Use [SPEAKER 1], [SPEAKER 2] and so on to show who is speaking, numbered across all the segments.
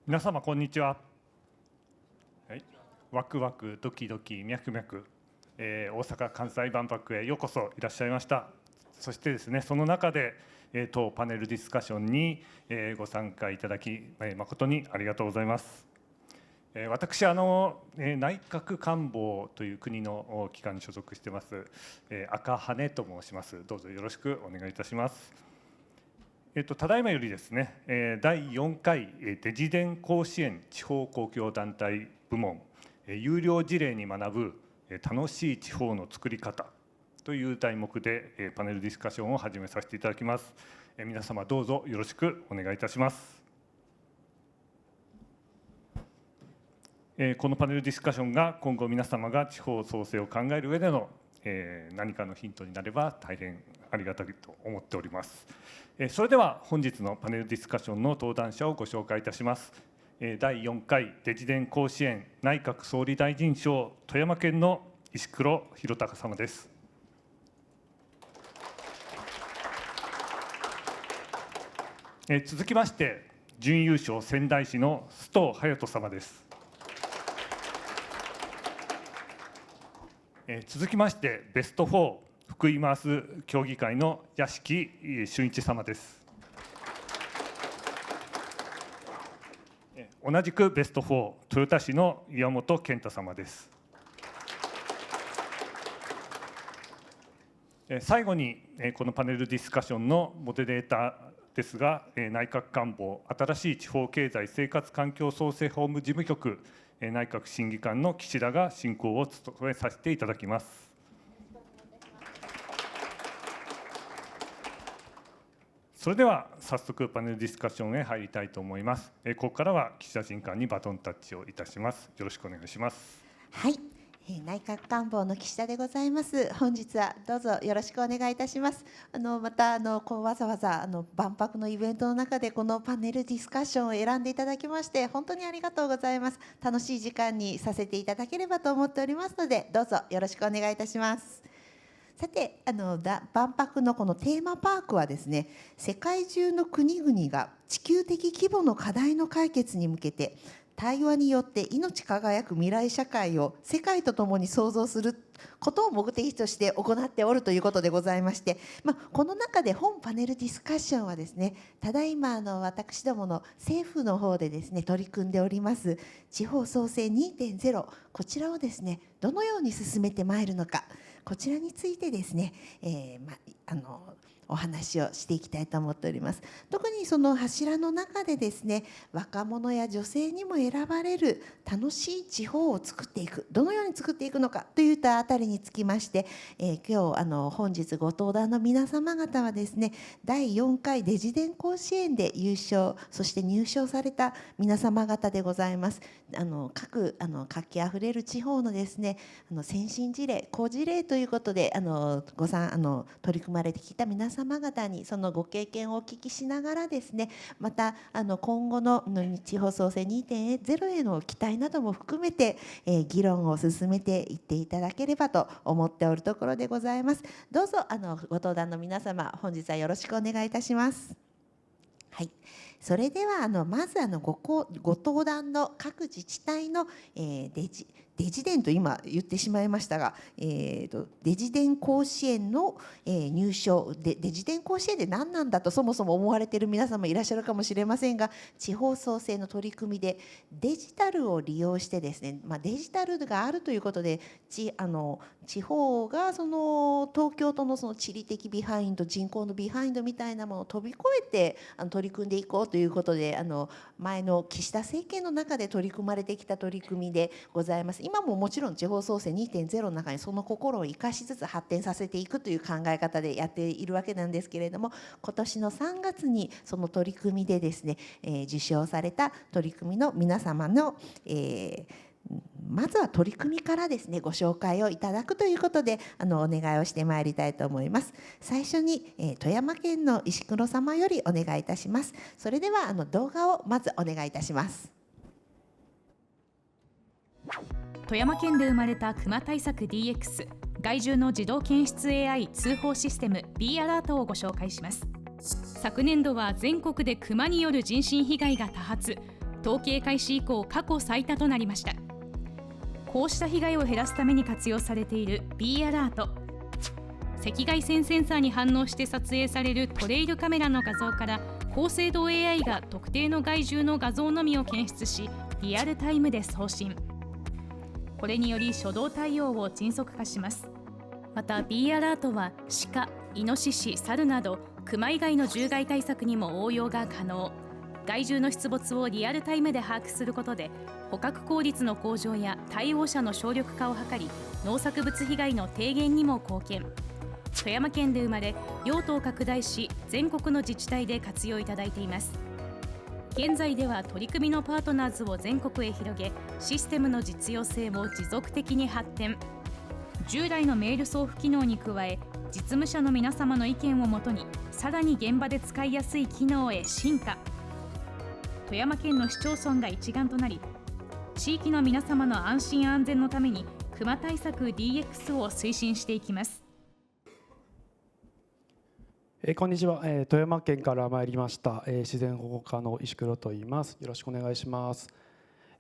[SPEAKER 1] 皆様こんにちは。はい、ワクワクドキドキミャクミャク、大阪・関西万博へようこそいらっしゃいました。そしてですね、その中で、当パネルディスカッションに、ご参加いただき、誠にありがとうございます。私内閣官房という国の機関に所属しています、赤羽と申します。どうぞよろしくお願いいたします。ただいまよりですね、第4回デジデン甲子園地方公共団体部門有料事例に学ぶ楽しい地方の作り方という題目でパネルディスカッションを始めさせていただきます。皆様どうぞよろしくお願いいたします。このパネルディスカッションが今後皆様が地方創生を考える上での何かのヒントになれば大変ありがたいと思っております。それでは本日のパネルディスカッションの登壇者をご紹介いたします。第4回デジデン甲子園内閣総理大臣賞富山県の石黒弘隆様です。続きまして準優勝仙台市の須藤隼人様です。続きましてベスト4福井マース協議会の屋敷俊一様です。同じくベスト4豊田市の岩本健太様です。最後にこのパネルディスカッションのモデレーターですが、内閣官房新しい地方経済生活環境創生法務事務局内閣審議官の岸田が進行を務めさせていただきます。それでは早速パネルディスカッションへ入りたいと思います。ここからは岸田新官にバトンタッチをいたします。よろしくお願いします。
[SPEAKER 2] はい、内閣官房の岸田でございます。本日はどうぞよろしくお願いいたします。またわざわざ万博のイベントの中でこのパネルディスカッションを選んでいただきまして本当にありがとうございます。楽しい時間にさせていただければと思っておりますのでどうぞよろしくお願いいたします。さて万博のこのテーマパークはですね、世界中の国々が地球的規模の課題の解決に向けて対話によって命輝く未来社会を世界とともに創造することを目的として行っておるということでございまして、この中で本パネルディスカッションはですね、ただいま私どもの政府の方でですね取り組んでおります地方創生 2.0 こちらをですねどのように進めてまいるのか、こちらについてですね、お話をしていきたいと思っております。特にその柱の中でですね、若者や女性にも選ばれる楽しい地方を作っていく、どのように作っていくのかといったあたりにつきまして、今日本日ご登壇の皆様方はですね、第4回デジデン甲子園で優勝そして入賞された皆様方でございます。各活気あふれる地方のですね先進事例好事例ということで取り組まれてきた皆様方にそのご経験をお聞きしながらですね、また今後の地方創生 2.0 への期待なども含めて、議論を進めていっていただければと思っておるところでございます。どうぞご登壇の皆様本日はよろしくお願いいたします。はい、それではまずご登壇の各自治体の、デジデンと今言ってしまいましたが、デジデン甲子園の、入賞でデジデン甲子園で何なんだとそもそも思われている皆様いらっしゃるかもしれませんが、地方創生の取り組みでデジタルを利用してですね、デジタルがあるということで地方がその東京都のその地理的ビハインド人口のビハインドみたいなものを飛び越えて取り組んでいこうということで前の岸田政権の中で取り組まれてきた取り組みでございます。今ももちろん地方創生 2.0 の中にその心を生かしつつ発展させていくという考え方でやっているわけなんですけれども、今年の3月にその取り組みでですね、受賞された取り組みの皆様の、まずは取り組みからですねご紹介をいただくということでお願いをしてまいりたいと思います。最初に、富山県の石黒様よりお願いいたします。それでは動画をまずお願いいたします。
[SPEAKER 3] 富山県で生まれたクマ対策 DX 害獣の自動検出 AI 通報システム B アラートをご紹介します。昨年度は全国でクマによる人身被害が多発、統計開始以降過去最多となりました。こうした被害を減らすために活用されている B アラート。赤外線センサーに反応して撮影されるトレイルカメラの画像から高精度 AI が特定の害獣の画像のみを検出し、リアルタイムで送信。これにより初動対応を迅速化します。また B アラートは鹿、イノシシ、サルなどクマ以外の獣害対策にも応用が可能。害獣の出没をリアルタイムで把握することで捕獲効率の向上や対応者の省力化を図り、農作物被害の低減にも貢献。富山県で生まれ、用途を拡大し全国の自治体で活用いただいています。現在では取り組みのパートナーズを全国へ広げ、システムの実用性を持続的に発展。従来のメール送付機能に加え、実務者の皆様の意見をもとにさらに現場で使いやすい機能へ進化。富山県の市町村が一丸となり、地域の皆様の安心安全のためにクマ対策 DX を推進していきます。
[SPEAKER 4] こんにちは、富山県から参りました、自然保護課の石黒と言います。よろしくお願いします。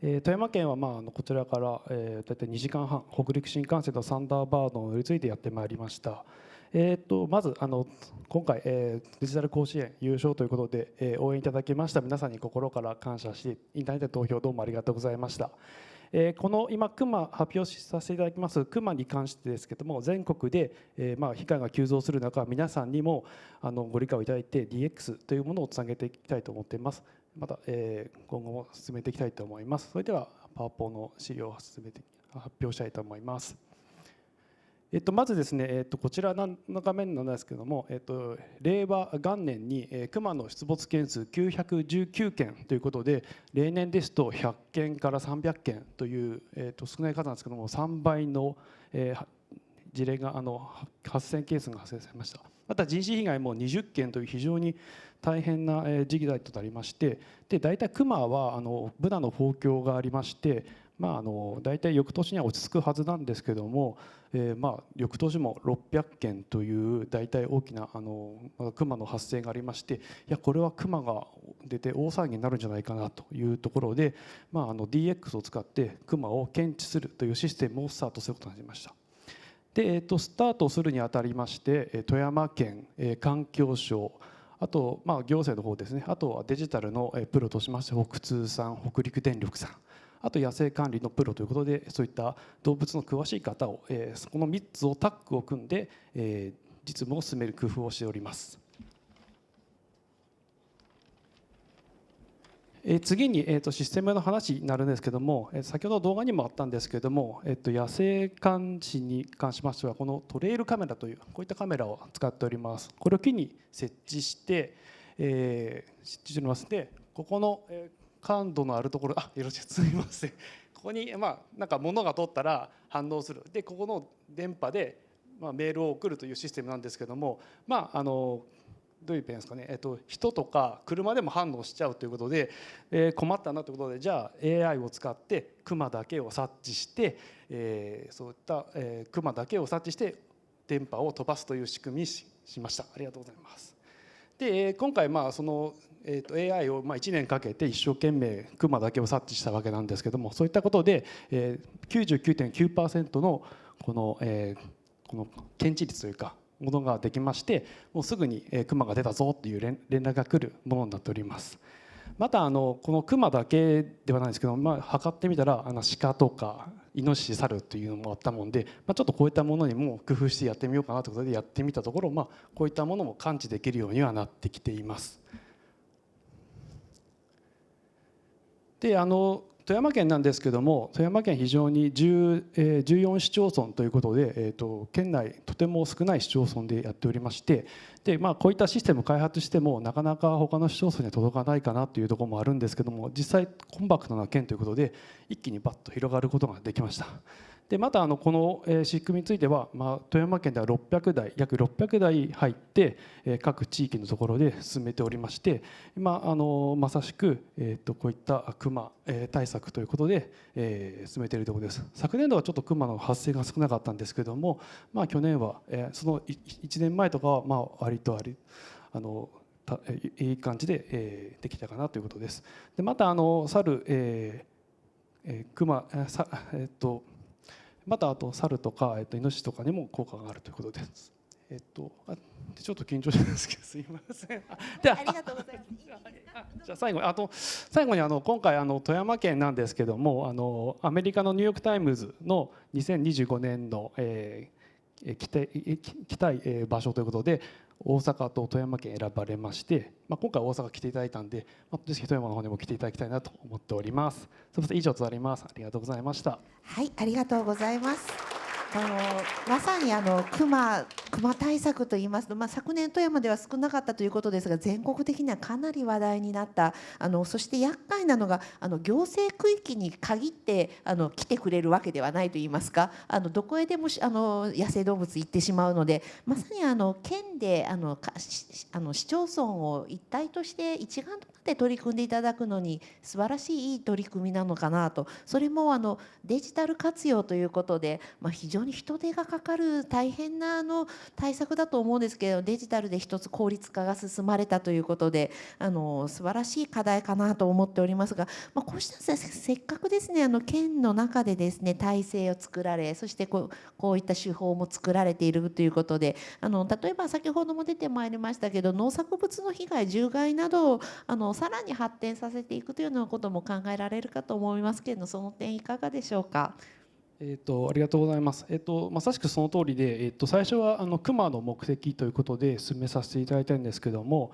[SPEAKER 4] 富山県は、こちらから、大体2時間半、北陸新幹線のサンダーバードに乗り継いでやってまいりました。まず今回、デジタル甲子園優勝ということで、応援いただきました皆さんに心から感謝し、インターネット投票どうもありがとうございました。この今クマ発表させていただきますクマに関してですけども、全国で被害が急増する中、皆さんにもご理解をいただいて DX というものをつなげていきたいと思っています。また今後も進めていきたいと思います。それではパワポの資料を発表したいと思います。まずですね、こちらの画面なんですけども、令和元年にクマの出没件数919件ということで、例年ですと100件から300件という、少ない数なんですけども、3倍の、事例が発生件数が発生されました。また人身被害も20件という非常に大変な時期代となりまして、で大体クマはブナの豊漁がありまして、大体翌年には落ち着くはずなんですけども、翌年も600件という大体大きなクマの発生がありまして、いやこれはクマが出て大騒ぎになるんじゃないかなというところで、DX を使ってクマを検知するというシステムをスタートすることになりました。でスタートするにあたりまして、富山県、環境省、あと行政の方ですね、あとはデジタルのプロとしまして北通さん、北陸電力さん、あと野生管理のプロということで、そういった動物の詳しい方を、この3つをタッグを組んで、実務を進める工夫をしております。次に、システムの話になるんですけども、先ほど動画にもあったんですけども、野生監視に関しましてはこのトレイルカメラというこういったカメラを使っております。これを機に設置して、しておりますで、ここの、感度のあるところ、よろしくすみません。ここになんか物が通ったら反応する。でここの電波でメールを送るというシステムなんですけども、どういうペンですかね、人とか車でも反応しちゃうということで、困ったなということで、じゃあ AI を使ってクマだけを察知して、そういったクマだけを察知して電波を飛ばすという仕組みにしました。ありがとうございます。で今回そのAI を1年かけて一生懸命クマだけを察知したわけなんですけども、そういったことで 99.9% のこの検知率というかものができまして、もうすぐにクマが出たぞという連絡が来るものになっております。またこのクマだけではないですけど、測ってみたら鹿とかイノシシ、サルというのもあったもんで、ちょっとこういったものにも工夫してやってみようかなということでやってみたところ、こういったものも感知できるようにはなってきています。で富山県なんですけども、富山県非常に14市町村ということで、県内とても少ない市町村でやっておりまして、でこういったシステムを開発してもなかなか他の市町村には届かないかなというところもあるんですけども、実際コンパクトな県ということで一気にバッと広がることができました。でまたこの仕組みについては、富山県では約600台入って各地域のところで進めておりまして、今まさしくこういったクマ対策ということで進めているところです。昨年度はちょっとクマの発生が少なかったんですけども、去年はその1年前とかは割といい感じで、できたかなということです。でまた猿、熊またあと猿とか、イノシシとかにも効果があるということです。ちょっと緊張してるんですけどすいません。で
[SPEAKER 2] ありがとうございます。
[SPEAKER 4] じゃあ最後に今回富山県なんですけどもアメリカのニューヨーク・タイムズの2025年の、来たい場所ということで大阪と富山県選ばれまして、今回大阪来ていただいたんで、ぜひ富山の方にも来ていただきたいなと思っております。すみません、以上となります。ありがとうございました。
[SPEAKER 2] はい、ありがとうございます。まさに熊対策といいますと、昨年富山では少なかったということですが、全国的にはかなり話題になった。そして厄介なのが行政区域に限って来てくれるわけではないといいますか、どこへでも野生動物行ってしまうので、まさに県で市町村を一体として一丸となって取り組んでいただくのに素晴らしいいい取り組みなのかなと。それもデジタル活用ということで、非常に人手がかかる大変な対策だと思うんですけど、デジタルで一つ効率化が進まれたということで素晴らしい課題かなと思っておりますが、こうしたせっかくですね県の中でですね体制を作られ、そしてこういった手法も作られているということで、例えば先ほども出てまいりましたけど、農作物の被害獣害などをさらに発展させていくというようなことも考えられるかと思いますけれど、その点いかがでしょうか。
[SPEAKER 4] ありがとうございます。まさしくその通りで、最初は熊の目的ということで進めさせていただいたんですけども、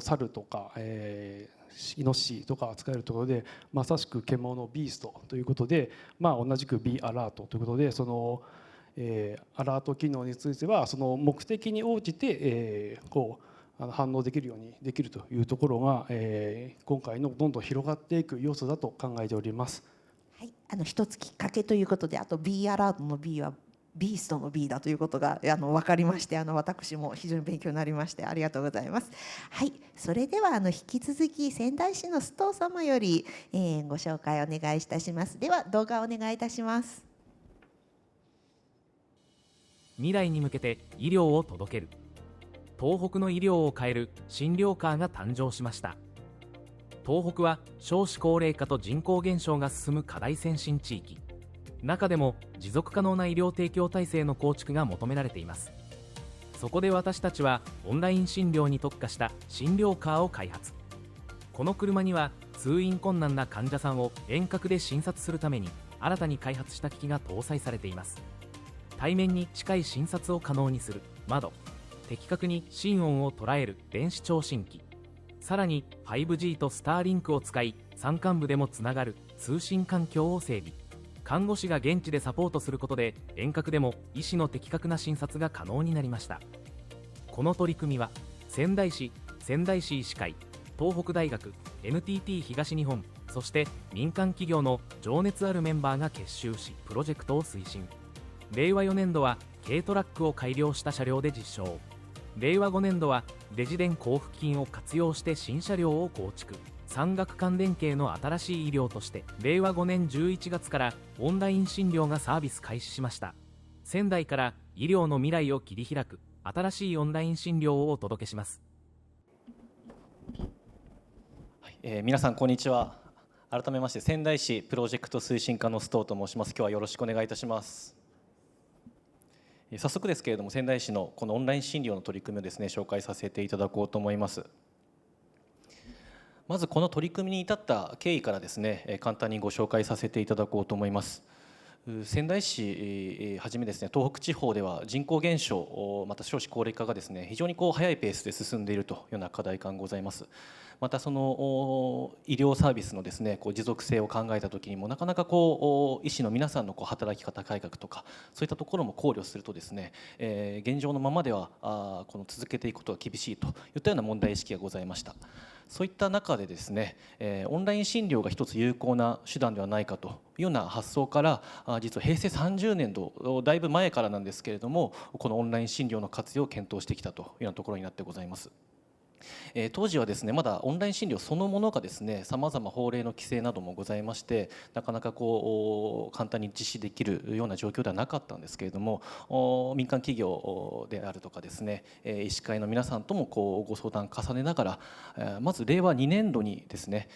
[SPEAKER 4] 猿とか、イノシシとか扱えるところで、まさしく獣ビーストということで、同じく B アラートということで、アラート機能についてはその目的に応じて、反応できるようにできるというところが、今回のどんどん広がっていく要素だと考えております。
[SPEAKER 2] はい、一つきっかけということで、あと B アラートの B はビーストの B だということが分かりまして、私も非常に勉強になりましてありがとうございます。はい、それでは引き続き仙台市の須藤様より、ご紹介お願いいたします。では動画をお願いいたします。
[SPEAKER 5] 未来に向けて医療を届ける、東北の医療を変える診療カーが誕生しました。東北は少子高齢化と人口減少が進む課題先進地域、中でも持続可能な医療提供体制の構築が求められています。そこで私たちはオンライン診療に特化した診療カーを開発。この車には通院困難な患者さんを遠隔で診察するために新たに開発した機器が搭載されています。対面に近い診察を可能にする窓、的確に心音を捉える電子聴診器、さらに 5G とスターリンクを使い山間部でもつながる通信環境を整備。看護師が現地でサポートすることで遠隔でも医師の的確な診察が可能になりました。この取り組みは仙台市医師会、東北大学、 NTT 東日本、そして民間企業の情熱あるメンバーが結集しプロジェクトを推進。令和4年度は軽トラックを改良した車両で実証。令和5年度はレジ電交付金を活用して新車両を構築。産学官連携の新しい医療として令和5年11月からオンライン診療がサービス開始しました。仙台から医療の未来を切り開く新しいオンライン診療をお届けします。
[SPEAKER 6] 皆さんこんにちは。改めまして仙台市プロジェクト推進課の須藤と申します。今日はよろしくお願いいたします。早速ですけれども、仙台市のこのオンライン診療の取り組みをですね紹介させていただこうと思います。まずこの取り組みに至った経緯からですね簡単にご紹介させていただこうと思います。仙台市はじめですね東北地方では人口減少、また少子高齢化がですね非常に速いペースで進んでいるというような課題感がございます。またその医療サービスのですね持続性を考えたときにもなかなか医師の皆さんの働き方改革とかそういったところも考慮するとですね、現状のままでは続けていくことが厳しいといったような問題意識がございました。そういった中でですね、オンライン診療が一つ有効な手段ではないかというような発想から実は平成30年度だいぶ前からなんですけれどもこのオンライン診療の活用を検討してきたというようなところになってございます。当時はですねまだオンライン診療そのものがですねさまざま法令の規制などもございまして、なかなか簡単に実施できるような状況ではなかったんですけれども、民間企業であるとかですね、医師会の皆さんともご相談重ねながら、まず令和2年度にですね、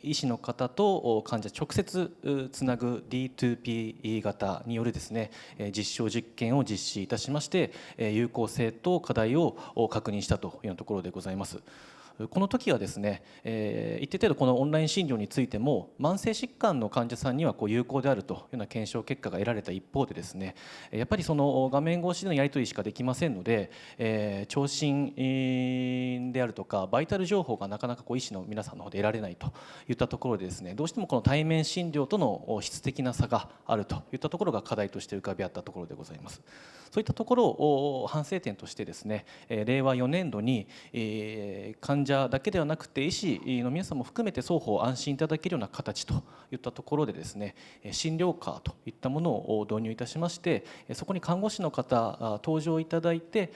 [SPEAKER 6] 医師の方と患者直接つなぐ D2P 型によるですね実証実験を実施いたしまして、有効性と課題を確認したというようなところでございます。この時はですね、一定程度このオンライン診療についても慢性疾患の患者さんには有効であるというような検証結果が得られた一方でですね、やっぱりその画面越しでのやり取りしかできませんので、聴診であるとかバイタル情報がなかなか医師の皆さんの方で得られないといったところでですね、どうしてもこの対面診療との質的な差があるといったところが課題として浮かび合ったところでございます。そういったところを反省点としてですね、令和4年度に患者だけではなくて医師の皆さんも含めて双方安心いただけるような形といったところでですね、診療カーといったものを導入いたしまして、そこに看護師の方登場いただいて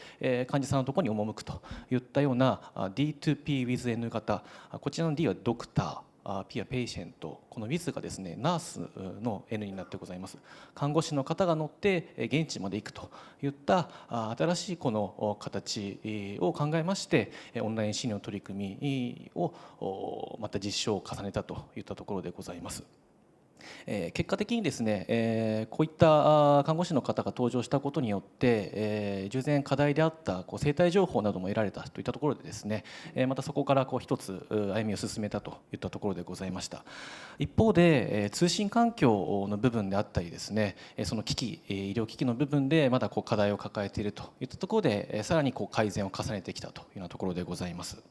[SPEAKER 6] 患者さんのところに赴くといったような D2P with N 型、こちらの D はドクター、P はペイシェント、この with がですねナースの N になってございます。看護師の方が乗って現地まで行くといった新しいこの形を考えまして、オンライン診療の取り組みをまた実証を重ねたといったところでございます。結果的にですね、こういった看護師の方が登場したことによって、従前課題であった生体情報なども得られたといったところでですね、またそこから一つ歩みを進めたといったところでございました。一方で通信環境の部分であったりですね、その機器医療機器の部分でまだ課題を抱えているといったところでさらに改善を重ねてきたというようなところでございます。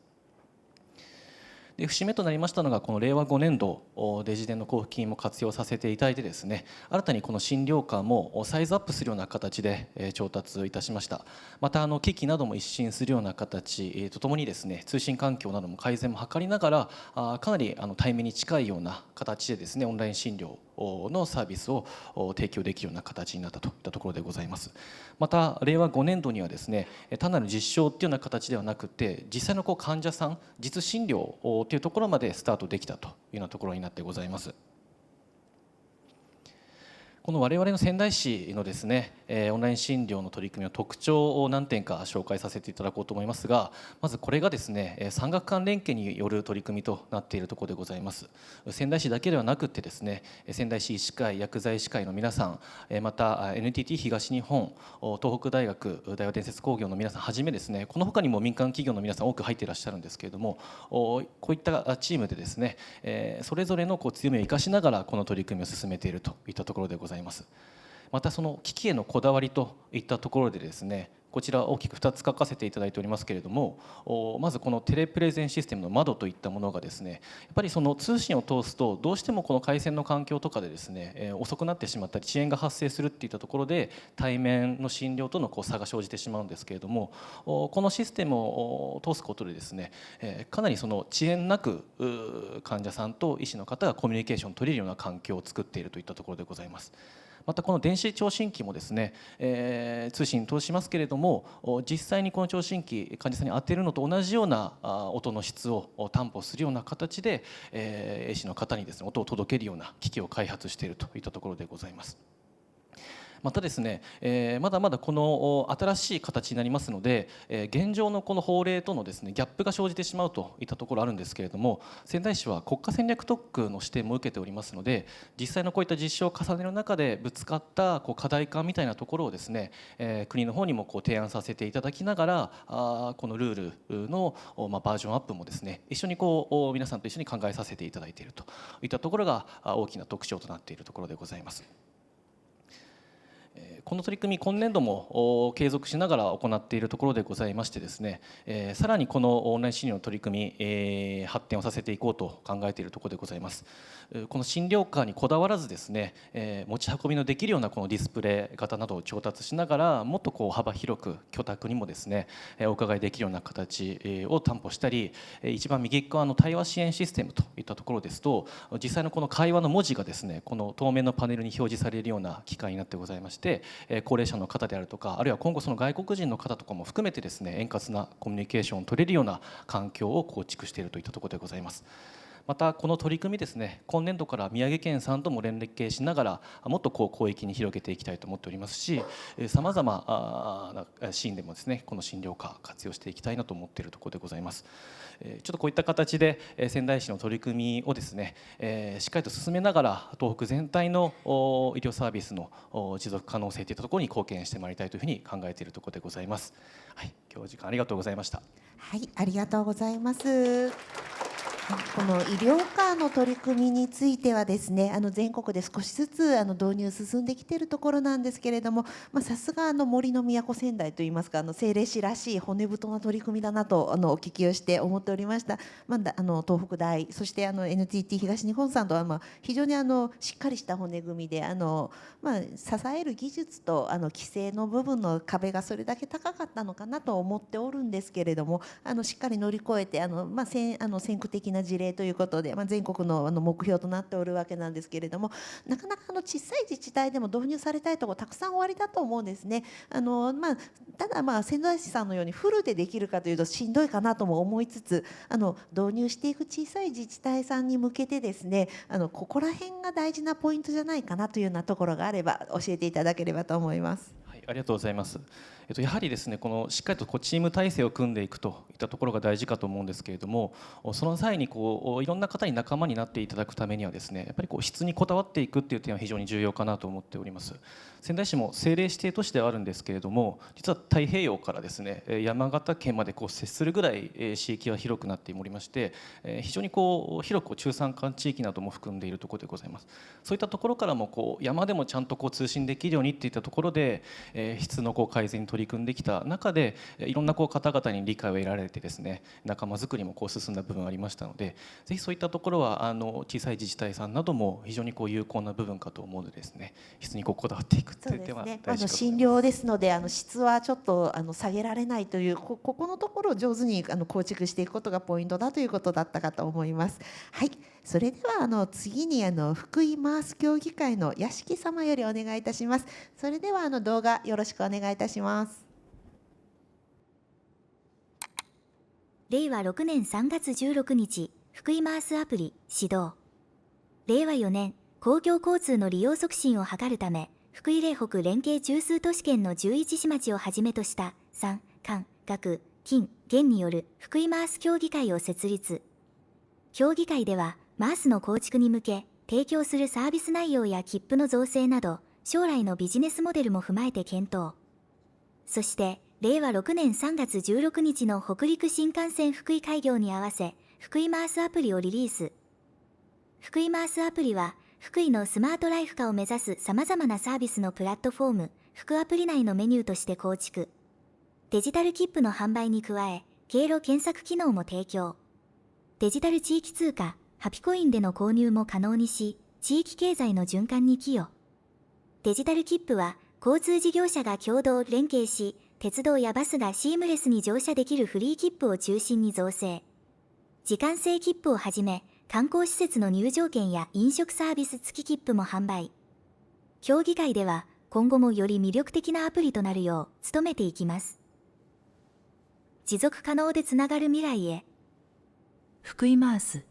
[SPEAKER 6] で節目となりましたのがこの令和5年度デジデンの交付金も活用させていただいてですね、新たにこの診療科もサイズアップするような形で調達いたしました。また機器なども一新するような形とともにですね、通信環境なども改善も図りながらかなり対面に近いような形でですねオンライン診療のサービスを提供できるような形になったといったところでございます。また令和5年度にはですね、単なる実証というような形ではなくて実際の患者さん実診療というところまでスタートできたというようなところになってございます。この我々の仙台市のですねオンライン診療の取り組みの特徴を何点か紹介させていただこうと思いますが、まずこれがですね産学官連携による取り組みとなっているところでございます。仙台市だけではなくてですね、仙台市医師会薬剤師会の皆さん、また NTT 東日本、東北大学、大和伝説工業の皆さんはじめですね、この他にも民間企業の皆さん多く入っていらっしゃるんですけれども、こういったチームでですねそれぞれの強みを生かしながらこの取り組みを進めているといったところでございます。またその機器へのこだわりといったところでですね、こちら大きく2つ書かせていただいておりますけれども、まずこのテレプレゼンシステムの窓といったものがですね、やっぱりその通信を通すとどうしてもこの回線の環境とかでですね遅くなってしまったり遅延が発生するっていったところで対面の診療との差が生じてしまうんですけれども、このシステムを通すことでですねかなりその遅延なく患者さんと医師の方がコミュニケーションを取れるような環境を作っているといったところでございます。またこの電子聴診器もですね、通信通しますけれども実際にこの聴診器患者さんに当てるのと同じような音の質を担保するような形で医師の方にですね音を届けるような機器を開発しているといったところでございます。またですね、まだまだこの新しい形になりますので、現状のこの法令とのですねギャップが生じてしまうといったところあるんですけれども、仙台市は国家戦略特区の指定も受けておりますので、実際のこういった実証を重ねる中でぶつかった課題感みたいなところをですね、国の方にも提案させていただきながらこのルールのバージョンアップもですね一緒に皆さんと一緒に考えさせていただいているといったところが大きな特徴となっているところでございます。この取り組み今年度も継続しながら行っているところでございましてですね、さらにこのオンライン診療の取り組み、発展をさせていこうと考えているところでございます。この診療カーにこだわらずですね、持ち運びのできるようなこのディスプレイ型などを調達しながらもっと幅広く居宅にもですねお伺いできるような形を担保したり、一番右側の対話支援システムといったところですと実際のこの会話の文字がですねこの透明のパネルに表示されるような機械になってございまして、高齢者の方であるとか、あるいは今後その外国人の方とかも含めてですね、円滑なコミュニケーションを取れるような環境を構築しているといったところでございます。またこの取り組みですね、今年度から宮城県さんとも連携しながらもっと広域に広げていきたいと思っておりますし、さまざまなシーンでもですね、この診療科活用していきたいなと思っているところでございます。ちょっとこういった形で仙台市の取り組みをですね、しっかりと進めながら東北全体の医療サービスの持続可能性といったところに貢献してまいりたいというふうに考えているところでございます。はい、今日は時間ありがとうございました。
[SPEAKER 2] はい、ありがとうございます。この医療カーの取り組みについてはですね、全国で少しずつ導入進んできているところなんですけれども、さすが森の都仙台といいますか、政令市らしい骨太な取り組みだなとお聞きをして思っておりました。東北大、そして NTT 東日本さんとは非常にしっかりした骨組みで支える技術と規制の部分の壁がそれだけ高かったのかなと思っておるんですけれども、しっかり乗り越えて先駆的な事例ということで、全国の目標となっておるわけなんですけれども、なかなか小さい自治体でも導入されたいところたくさんおありだと思うんですね。ただ仙台市さんのようにフルでできるかというとしんどいかなとも思いつつ、導入していく小さい自治体さんに向けてですね、ここら辺が大事なポイントじゃないかなというようなところがあれば教えていただければと思います。
[SPEAKER 6] ありがとうございます。やはりですね、しっかりとチーム体制を組んでいくといったところが大事かと思うんですけれども、その際にいろんな方に仲間になっていただくためにはですね、やっぱり質にこだわっていくっていう点は非常に重要かなと思っております。仙台市も政令指定都市ではあるんですけれども、実は太平洋からですね、山形県まで接するぐらい市域は広くなっておりまして、非常に広く中山間地域なども含んでいるところでございます。そういったところからも山でもちゃんと通信できるようにっていったところで、質の改善に取り組んできた中で、いろんな方々に理解を得られてですね、仲間づくりも進んだ部分がありましたので、ぜひそういったところは小さい自治体さんなども非常に有効な部分かと思うのでですね、質にこだわっていくという点は大事かと思います。
[SPEAKER 2] 診療ですので質はちょっと下げられないというここのところを上手に構築していくことがポイントだということだったかと思います。はい、それでは次に福井マース協議会の屋敷様よりお願いいたします。それでは動画よろしくお願いいたします。
[SPEAKER 7] 令和6年3月16日、福井マースアプリ始動。令和4年、公共交通の利用促進を図るため、福井嶺北連携中枢都市圏の11市町をはじめとした産官学金現による福井マース協議会を設立。協議会ではマースの構築に向け提供するサービス内容や切符の造成など将来のビジネスモデルも踏まえて検討。そして令和6年3月16日の北陸新幹線福井開業に合わせ福井マースアプリをリリース。福井マースアプリは福井のスマートライフ化を目指すさまざまなサービスのプラットフォーム、福アプリ内のメニューとして構築。デジタル切符の販売に加え、経路検索機能も提供。デジタル地域通貨、ハピコインでの購入も可能にし、地域経済の循環に寄与。デジタル切符は、交通事業者が共同連携し、鉄道やバスがシームレスに乗車できるフリー切符を中心に造成。時間制切符をはじめ、観光施設の入場券や飲食サービス付き切符も販売。協議会では今後もより魅力的なアプリとなるよう努めていきます。持続可能でつながる未来へ。
[SPEAKER 8] 福井マース。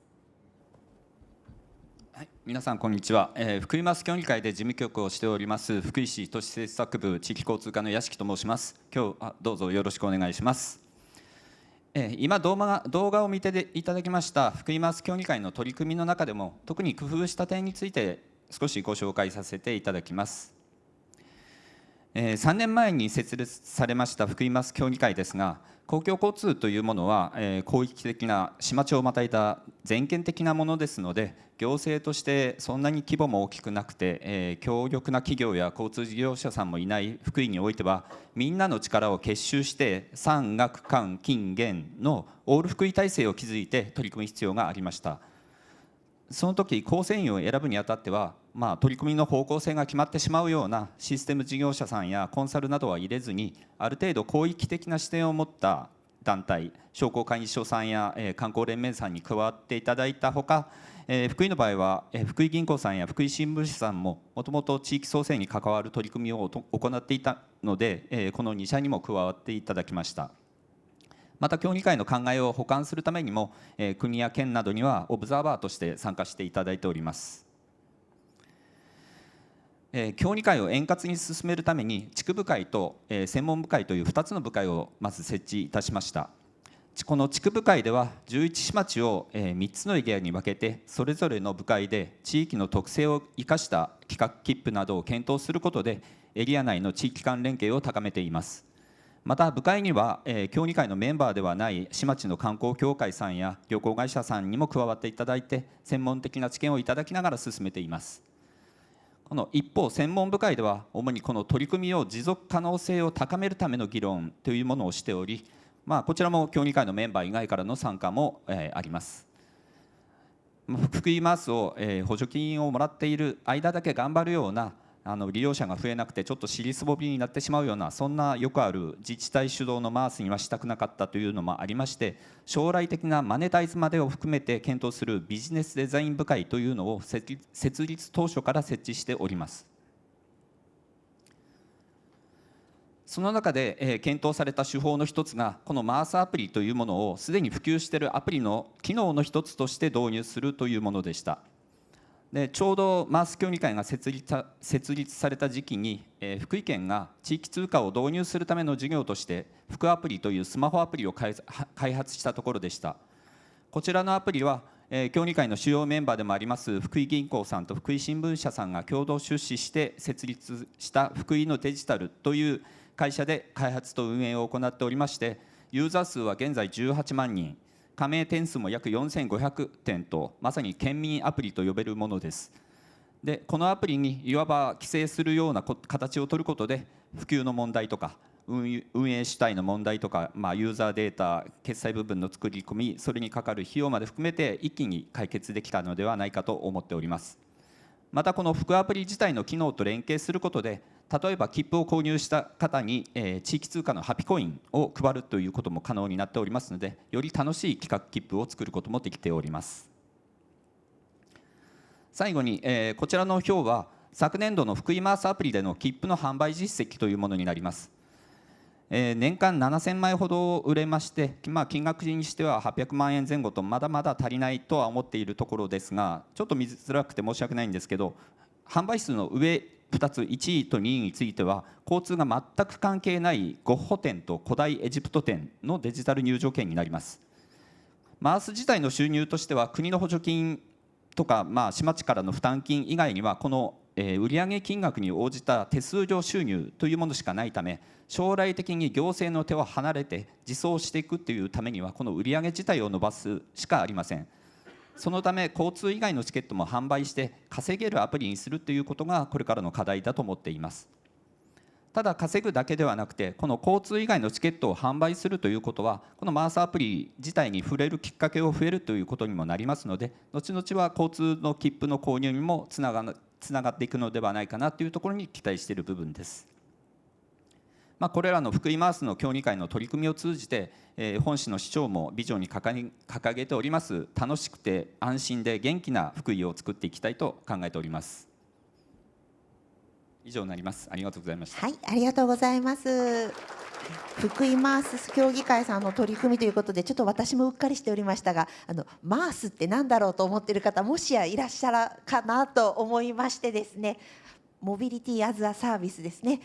[SPEAKER 9] はい、皆さんこんにちは、福井マース協議会で事務局をしております福井市都市政策部地域交通課の屋敷と申します。今日どうぞよろしくお願いします。今動画を見ていただきました福井マース協議会の取り組みの中でも特に工夫した点について少しご紹介させていただきます。3年前に設立されました福井マース協議会ですが、公共交通というものは広域的な市町をまたいだ全県的なものですので、行政としてそんなに規模も大きくなくて強力な企業や交通事業者さんもいない福井においては、みんなの力を結集して産学官金現のオール福井体制を築いて取り組む必要がありました。その時構成員を選ぶにあたっては、取り組みの方向性が決まってしまうようなシステム事業者さんやコンサルなどは入れずに、ある程度広域的な視点を持った団体、商工会議所さんや観光連盟さんに加わっていただいたほか、福井の場合は、福井銀行さんや福井新聞社さんももともと地域創生に関わる取り組みを行っていたので、この2社にも加わっていただきました。また協議会の考えを補完するためにも、国や県などにはオブザーバーとして参加していただいております。協議会を円滑に進めるために地区部会と専門部会という2つの部会をまず設置いたしました。この地区部会では11市町を3つのエリアに分けて、それぞれの部会で地域の特性を生かした企画切符などを検討することでエリア内の地域間連携を高めています。また部会には協議会のメンバーではない市町の観光協会さんや旅行会社さんにも加わっていただいて、専門的な知見をいただきながら進めています。この一方、専門部会では主にこの取り組みを持続可能性を高めるための議論というものをしており、こちらも協議会のメンバー以外からの参加もあります。福井マースを補助金をもらっている間だけ頑張るような利用者が増えなくてちょっと尻すぼみになってしまうような、そんなよくある自治体主導のマースにはしたくなかったというのもありまして、将来的なマネタイズまでを含めて検討するビジネスデザイン部会というのを設立当初から設置しております。その中で検討された手法の一つが、このマースアプリというものをすでに普及しているアプリの機能の一つとして導入するというものでした。でちょうどマース協議会が設立された時期に、福井県が地域通貨を導入するための事業として福アプリというスマホアプリを開発したところでした。こちらのアプリは協議会の主要メンバーでもあります福井銀行さんと福井新聞社さんが共同出資して設立した福井のデジタルという会社で開発と運営を行っておりまして、ユーザー数は現在18万人、加盟点数も約4500点と、まさに県民アプリと呼べるものです。でこのアプリにいわば規制するような形を取ることで、普及の問題とか運営主体の問題とか、ユーザーデータ、決済部分の作り込み、それにかかる費用まで含めて一気に解決できたのではないかと思っております。またこの福アプリ自体の機能と連携することで、例えば切符を購入した方に地域通貨のハピコインを配るということも可能になっておりますので、より楽しい企画切符を作ることもできております。最後にこちらの表は昨年度の福井マースアプリでの切符の販売実績というものになります。年間7000枚ほど売れまして、金額にしては800万円前後とまだまだ足りないとは思っているところですが、ちょっと見づらくて申し訳ないんですけど、販売数の上2つ、1位と2位については交通が全く関係ないゴッホ展と古代エジプト展のデジタル入場券になります。マース自体の収入としては国の補助金とか、市町からの負担金以外にはこの売上金額に応じた手数料収入というものしかないため、将来的に行政の手を離れて自走していくというためにはこの売上自体を伸ばすしかありません。そのため交通以外のチケットも販売して稼げるアプリにするということがこれからの課題だと思っています。ただ稼ぐだけではなくて、この交通以外のチケットを販売するということはこのマースアプリ自体に触れるきっかけを増えるということにもなりますので、後々は交通の切符の購入にもつながっていくのではないかなというところに期待している部分です。これらの福井マースの協議会の取り組みを通じて、本市の市長もビジョンに掲げております楽しくて安心で元気な福井を作っていきたいと考えております。以上になります。ありがとうございました。
[SPEAKER 2] はい、ありがとうございます。福井マース協議会さんの取り組みということで、ちょっと私もうっかりしておりましたが、マースって何だろうと思っている方、もしやいらっしゃるかなと思いましてですね、モビリティアズアサービスですね。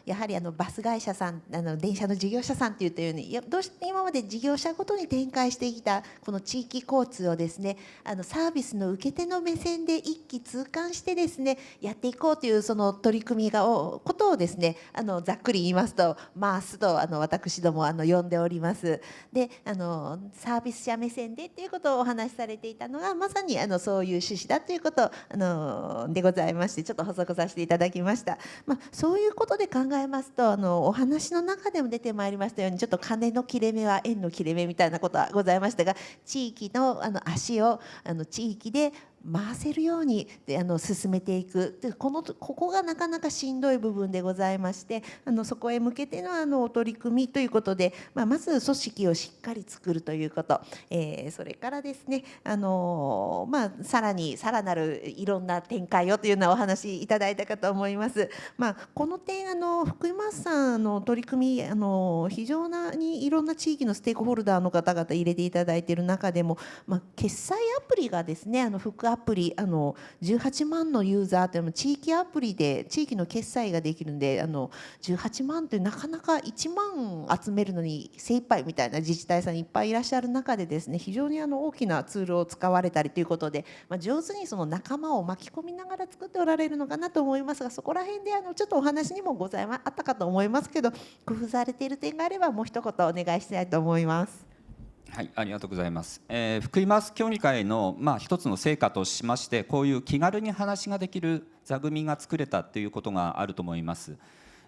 [SPEAKER 2] やはりバス会社さん、電車の事業者さんといったように、どうして今まで事業者ごとに展開してきたこの地域交通をですね、サービスの受け手の目線で一気通貫してですね、やっていこうというその取り組みことをですね、ざっくり言いますとマースと私ども呼んでおります。で、サービス者目線でということをお話しされていたのがまさにそういう趣旨だということでございまして、ちょっと補足させていただきました。そういうことで考えますと、お話の中でも出てまいりましたように、ちょっと金の切れ目は縁の切れ目みたいなことはございましたが、地域の足を地域で回せるように進めていくでここがなかなかしんどい部分でございましてそこへ向けての取り組みということで、まず組織をしっかり作るということ、それからですねさらなるいろんな展開をというようなお話いただいたかと思います。この点福井マスさんの取り組み非常にいろんな地域のステークホルダーの方々入れていただいている中でも、決済アプリがですねアプリ18万のユーザーというのも地域アプリで地域の決済ができるんで18万というなかなか1万集めるのに精一杯みたいな自治体さんいっぱいいらっしゃる中でですね非常に大きなツールを使われたりということで、上手にその仲間を巻き込みながら作っておられるのかなと思いますがそこら辺でちょっとお話にもあったかと思いますけど工夫されている点があればもう一言お願いしたいと思います。
[SPEAKER 9] はい、ありがとうございます。福井マス協議会の一つの成果としましてこういう気軽に話ができる座組が作れたということがあると思います。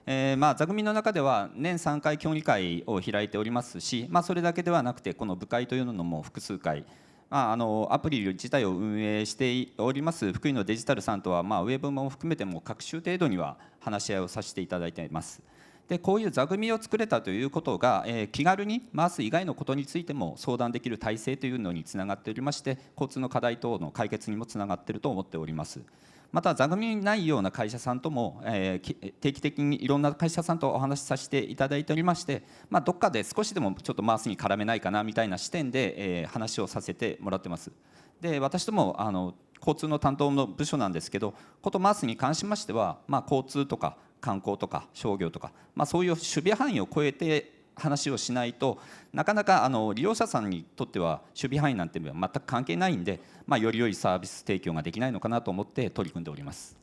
[SPEAKER 9] 座組の中では年3回協議会を開いておりますし、それだけではなくてこの部会というのも複数回、アプリ自体を運営しております福井のデジタルさんとはウェブも含めても各週程度には話し合いをさせていただいています。でこういう座組を作れたということが、気軽に回す以外のことについても相談できる体制というのにつながっておりまして交通の課題等の解決にもつながっていると思っております。また座組にないような会社さんとも、定期的にいろんな会社さんとお話しさせていただいておりまして、どっかで少しでもちょっとマースに絡めないかなみたいな視点で、話をさせてもらってます。で私ども交通の担当の部署なんですけどことマースに関しましては、交通とか観光とか商業とか、そういう守備範囲を超えて話をしないとなかなか利用者さんにとっては守備範囲なんて全く関係ないんで、より良いサービス提供ができないのかなと思って取り組んでおります。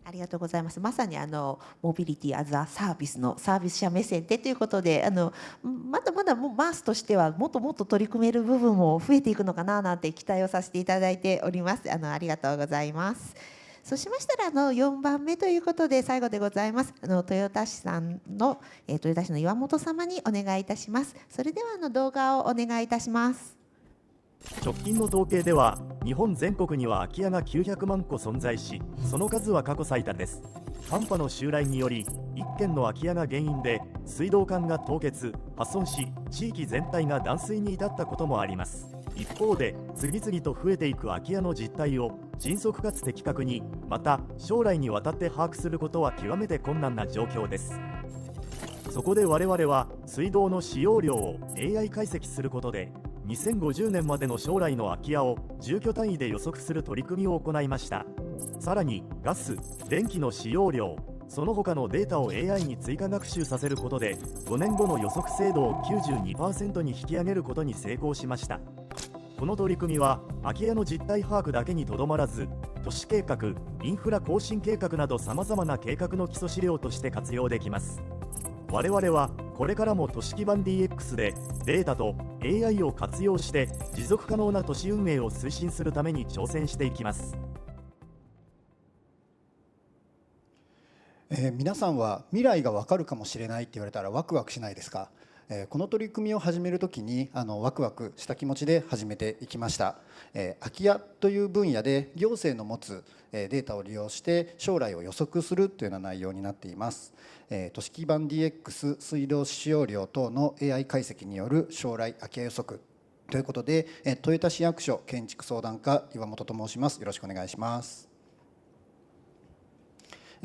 [SPEAKER 2] ありがとうございます。まさにモビリティアザサービスのサービス者目線でということでまだまだマースとしてはもっともっと取り組める部分も増えていくのかななんて期待をさせていただいております。ありがとうございます。そうしましたら4番目ということで最後でございます。豊田市の岩本様にお願いいたします。それでは動画をお願いいたします。
[SPEAKER 10] 直近の統計では日本全国には空き家が900万戸存在しその数は過去最多です。寒波の襲来により1軒の空き家が原因で水道管が凍結破損し地域全体が断水に至ったこともあります。一方で次々と増えていく空き家の実態を迅速かつ的確にまた将来にわたって把握することは極めて困難な状況です。そこで我々は水道の使用量を AI 解析することで2050年までの将来の空き家を住居単位で予測する取り組みを行いました。さらにガス・電気の使用量その他のデータを AI に追加学習させることで5年後の予測精度を 92% に引き上げることに成功しました。この取り組みは空き家の実態把握だけにとどまらず都市計画、インフラ更新計画などさまざまな計画の基礎資料として活用できます。我々はこれからも都市基盤 DX でデータと AI を活用して持続可能な都市運営を推進するために挑戦していきます。
[SPEAKER 11] 皆さんは未来が分かるかもしれないって言われたらワクワクしないですか？この取り組みを始めるときにワクワクした気持ちで始めていきました。空き家という分野で行政の持つデータを利用して将来を予測するというような内容になっています。都市基盤 DX 水道使用量等の AI 解析による将来空き家予測ということで、豊田市役所建築相談課岩本と申します。よろしくお願いします。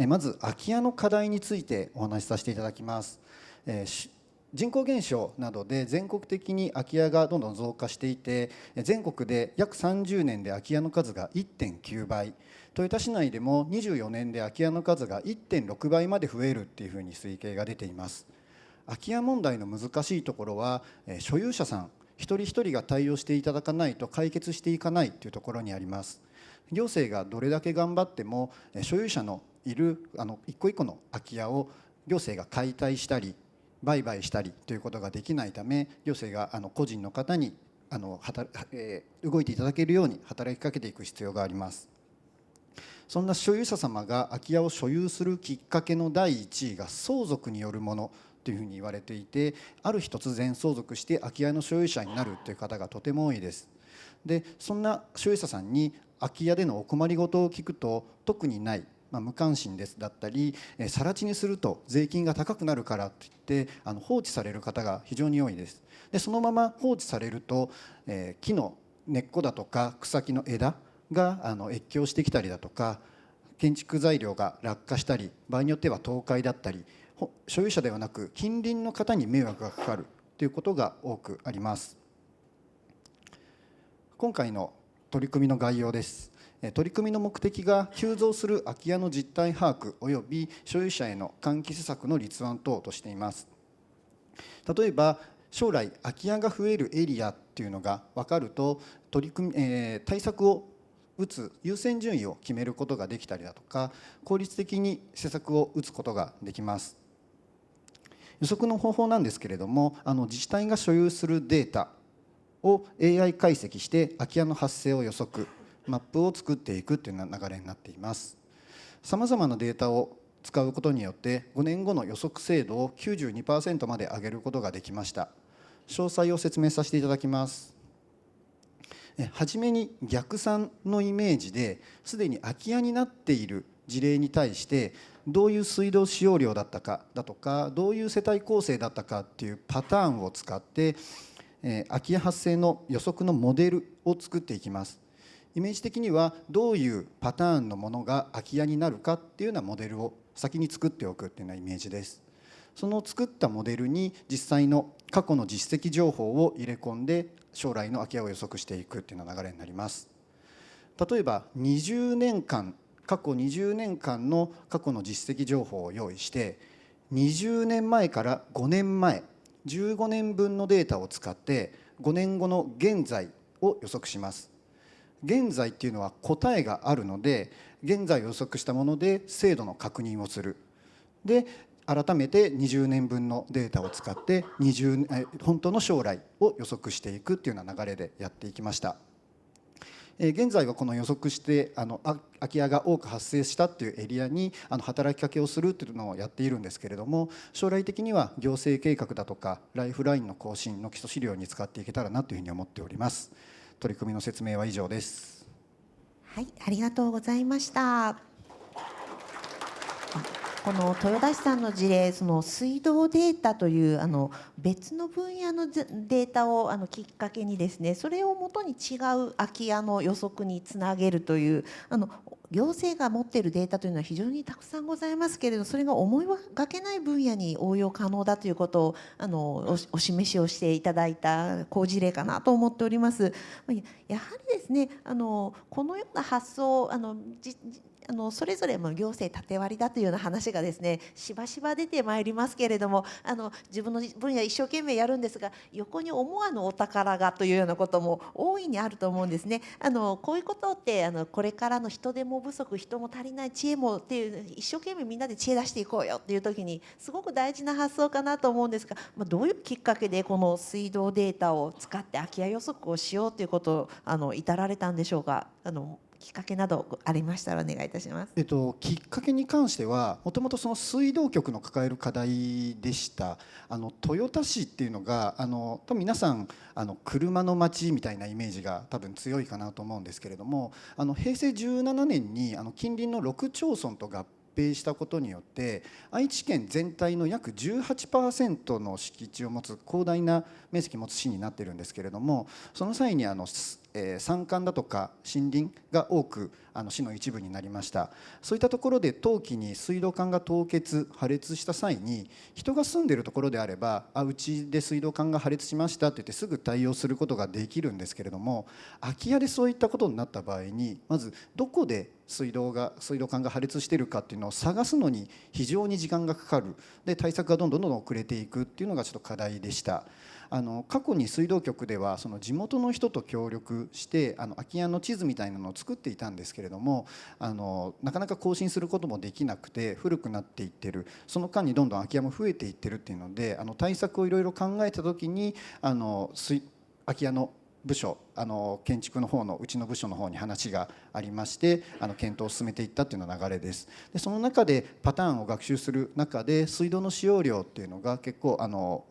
[SPEAKER 11] まず空き家の課題についてお話しさせていただきます。人口減少などで全国的に空き家がどんどん増加していて全国で約30年で空き家の数が 1.9 倍豊田市内でも24年で空き家の数が 1.6 倍まで増えるっていうふうに推計が出ています。空き家問題の難しいところは所有者さん一人一人が対応していただかないと解決していかないというところにあります。行政がどれだけ頑張っても所有者のいる一個一個の空き家を行政が解体したり売買したりということができないため行政が個人の方に動いていただけるように働きかけていく必要があります。そんな所有者様が空き家を所有するきっかけの第一位が相続によるものというふうに言われていてある日突然相続して空き家の所有者になるという方がとても多いです。でそんな所有者さんに空き家でのお困りごとを聞くと特にない、無関心ですだったり、更地にすると税金が高くなるからといって放置される方が非常に多いです。でそのまま放置されると、木の根っこだとか草木の枝が越境してきたりだとか、建築材料が落下したり、場合によっては倒壊だったり、所有者ではなく近隣の方に迷惑がかかるということが多くあります。今回の取り組みの概要です。取り組みの目的が急増する空き家の実態把握および所有者への喚起施策の立案等としています。例えば将来空き家が増えるエリアっていうのが分かると対策を打つ優先順位を決めることができたりだとか、効率的に施策を打つことができます。予測の方法なんですけれども、自治体が所有するデータを AI 解析して空き家の発生を予測、マップを作っていくというような流れになっています。さまざまなデータを使うことによって5年後の予測精度を 92% まで上げることができました。詳細を説明させていただきます。はじめに逆算のイメージですでに空き家になっている事例に対してどういう水道使用量だったかだとか、どういう世帯構成だったかっていうパターンを使って空き家発生の予測のモデルを作っていきます。イメージ的にはどういうパターンのものが空き家になるかっていうようなモデルを先に作っておくっていうようなイメージです。その作ったモデルに実際の過去の実績情報を入れ込んで将来の空き家を予測していくっていうような流れになります。例えば20年間過去20年間の過去の実績情報を用意して20年前から5年前15年分のデータを使って5年後の現在を予測します。現在っていうのは答えがあるので現在を予測したもので精度の確認をする。で改めて20年分のデータを使って本当の将来を予測していくっていうような流れでやっていきました。現在はこの予測して空き家が多く発生したっていうエリアに働きかけをするっていうのをやっているんですけれども、将来的には行政計画だとかライフラインの更新の基礎資料に使っていけたらなというふうに思っております。取り組みの説明は以上です。
[SPEAKER 2] はい、ありがとうございました。この豊田市さんの事例、その水道データという別の分野のデータをきっかけにですね、それをもとに違う空き家の予測につなげるという行政が持っているデータというのは非常にたくさんございますけれど、それが思いがけない分野に応用可能だということをお示しをしていただいた好事例かなと思っております。やはりですね、このような発想それぞれも行政縦割りだというような話がですねしばしば出てまいりますけれども、自分の分野一生懸命やるんですが横に思わぬお宝がというようなことも大いにあると思うんですね。こういうことってこれからの人手も不足、人も足りない、知恵もっていう一生懸命みんなで知恵出していこうよっていう時にすごく大事な発想かなと思うんですが、どういうきっかけでこの水道データを使って空き家予測をしようということを至られたんでしょうか。きっかけなどありましたらお願いいたします。
[SPEAKER 11] きっかけに関してはもともとその水道局の抱える課題でした。豊田市っていうのが多分皆さん車の街みたいなイメージが多分強いかなと思うんですけれども、平成17年に近隣の6町村と合併したことによって愛知県全体の約 18% の敷地を持つ広大な面積を持つ市になっているんですけれども、その際に山間だとか森林が多く市の一部になりました。そういったところで冬季に水道管が凍結破裂した際に人が住んでいるところであればうちで水道管が破裂しましたって言ってすぐ対応することができるんですけれども、空き家でそういったことになった場合にまずどこで水道管が破裂しているかっていうのを探すのに非常に時間がかかる。で対策がどんどん遅れていくっていうのがちょっと課題でした。過去に水道局ではその地元の人と協力して空き家の地図みたいなのを作っていたんですけれどもなかなか更新することもできなくて古くなっていってる、その間にどんどん空き家も増えていってるっていうので対策をいろいろ考えた時に空き家の部署建築の方のうちの部署の方に話がありまして検討を進めていったというような流れです。でその中でパターンを学習する中で水道の使用量っていうのが結構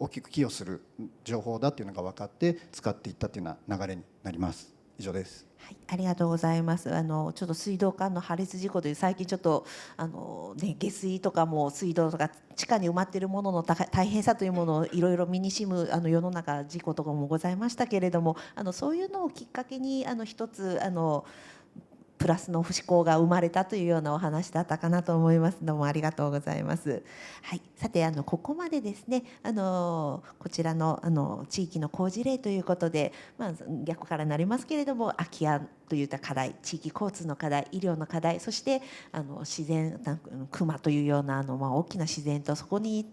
[SPEAKER 11] 大きく寄与する情報だっていうのが分かって使っていったというような流れになります。以上です。
[SPEAKER 2] はい、ありがとうございます。ちょっと水道管の破裂事故で最近ちょっと下水とかも水道とか地下に埋まっているものの大変さというものをいろいろ身にしむ世の中事故とかもございましたけれども、そういうのをきっかけに一つプラスの思考が生まれたというようなお話だったかなと思います。どうもありがとうございます。はい、さてここまでですねこちらの地域の好事例ということで、逆からなりますけれども空き家といった課題、地域交通の課題、医療の課題、そして自然熊というような大きな自然とそこに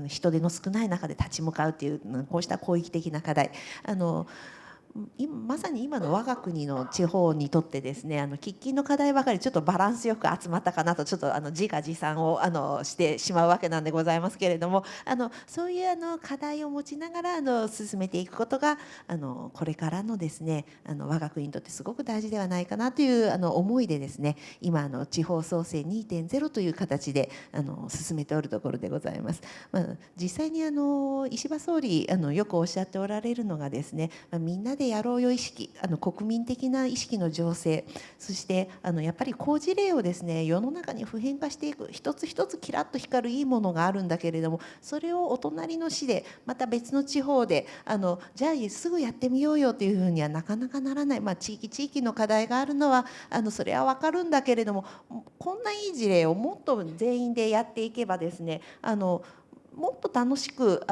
[SPEAKER 2] 人手の少ない中で立ち向かうというこうした広域的な課題、まさに今の我が国の地方にとってですね喫緊の課題ばかりちょっとバランスよく集まったかなとちょっと自画自賛をしてしまうわけなんでございますけれども、そういう課題を持ちながら進めていくことがこれからのですね我が国にとってすごく大事ではないかなという思いでですね今地方創生 2.0 という形で進めておるところでございます。実際に石破総理よくおっしゃっておられるのがですねみんなでやろうよ意識、国民的な意識の醸成、そしてやっぱり好事例をですね世の中に普遍化していく、一つ一つキラッと光るいいものがあるんだけれども、それをお隣の市でまた別の地方でじゃあすぐやってみようよというふうにはなかなかならない、地域の課題があるのはそれは分かるんだけれども、こんないい事例をもっと全員でやっていけばですねもっと楽しく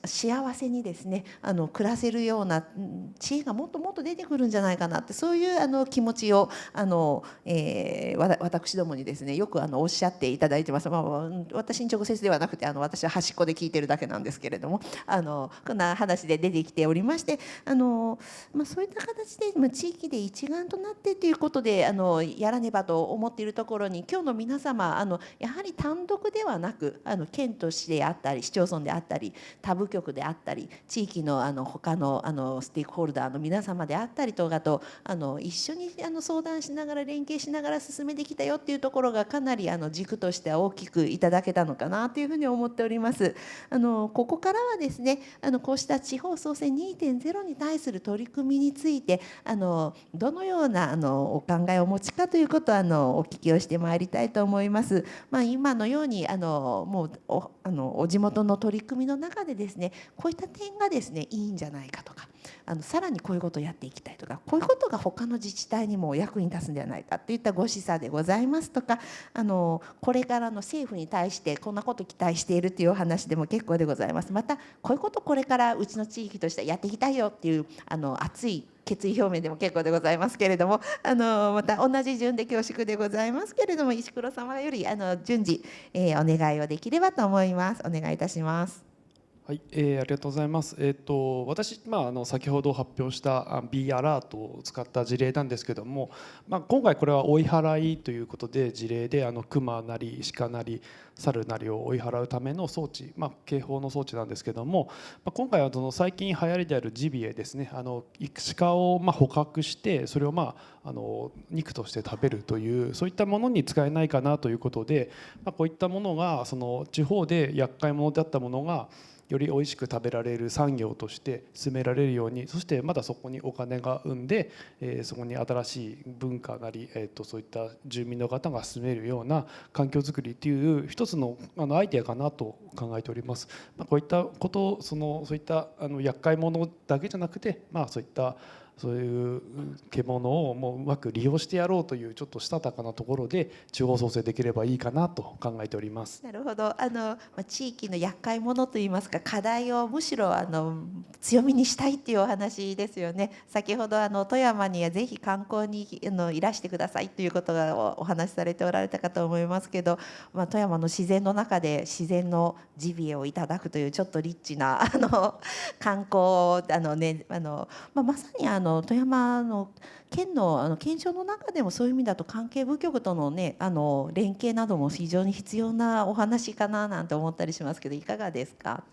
[SPEAKER 2] 幸せにですね暮らせるような知恵がもっともっと出てくるんじゃないかなって、そういう気持ちを私どもにですねよくおっしゃっていただいてます。私に直接ではなくて私は端っこで聞いてるだけなんですけれどもこんな話で出てきておりまして、そういった形で地域で一丸となってということでやらねばと思っているところに、今日の皆様やはり単独ではなく県としてあったり市町村であったり他部局であったり地域の他のステークホルダーの皆様であったりとかと一緒に相談しながら連携しながら進めてきたよっていうところがかなり軸としては大きくいただけたのかなというふうに思っております。ここからはですねこうした地方創生 2.0 に対する取り組みについてどのようなお考えをお持ちかということをお聞きをしてまいりたいと思います。今のようにもうお地元の取り組みの中でですねこういった点がですねいいんじゃないかとかさらにこういうことをやっていきたいとか、こういうことが他の自治体にも役に立つんではないかといったご示唆でございますとかこれからの政府に対してこんなこと期待しているというお話でも結構でございます。またこういうことこれからうちの地域としてやっていきたいよっていう熱い決意表明でも結構でございますけれどもまた同じ順で恐縮でございますけれども石黒様より順次、お願いをできればと思います。お願いいたします。
[SPEAKER 4] はい、ありがとうございます。私、先ほど発表した B アラートを使った事例なんですけども、今回これは追い払いということで事例でクマなり鹿なり猿なりを追い払うための装置、警報の装置なんですけども、今回はその最近流行りであるジビエですね、鹿を捕獲してそれを肉として食べるというそういったものに使えないかなということで、こういったものがその地方で厄介者だったものがより美味しく食べられる産業として進められるように、そしてまたそこにお金が生んで、そこに新しい文化なり、そういった住民の方が住めるような環境づくりという一つのアイデアかなと考えております。こういったことをそういった厄介者だけじゃなくて、そういう獣をもううまく利用してやろうというちょっとしたたかなところで地方創生できればいいかなと考えております。
[SPEAKER 2] なるほど。地域の厄介者といいますか課題をむしろ強みにしたいっていうお話ですよね。先ほど富山にはぜひ観光にいらしてくださいということがお話しされておられたかと思いますけど、富山の自然の中で自然のジビエをいただくというちょっとリッチな観光をまさに富山の県の県庁の中でもそういう意味だと関係部局とのね連携なども非常に必要なお話かななんて思ったりしますけど、いかがですか？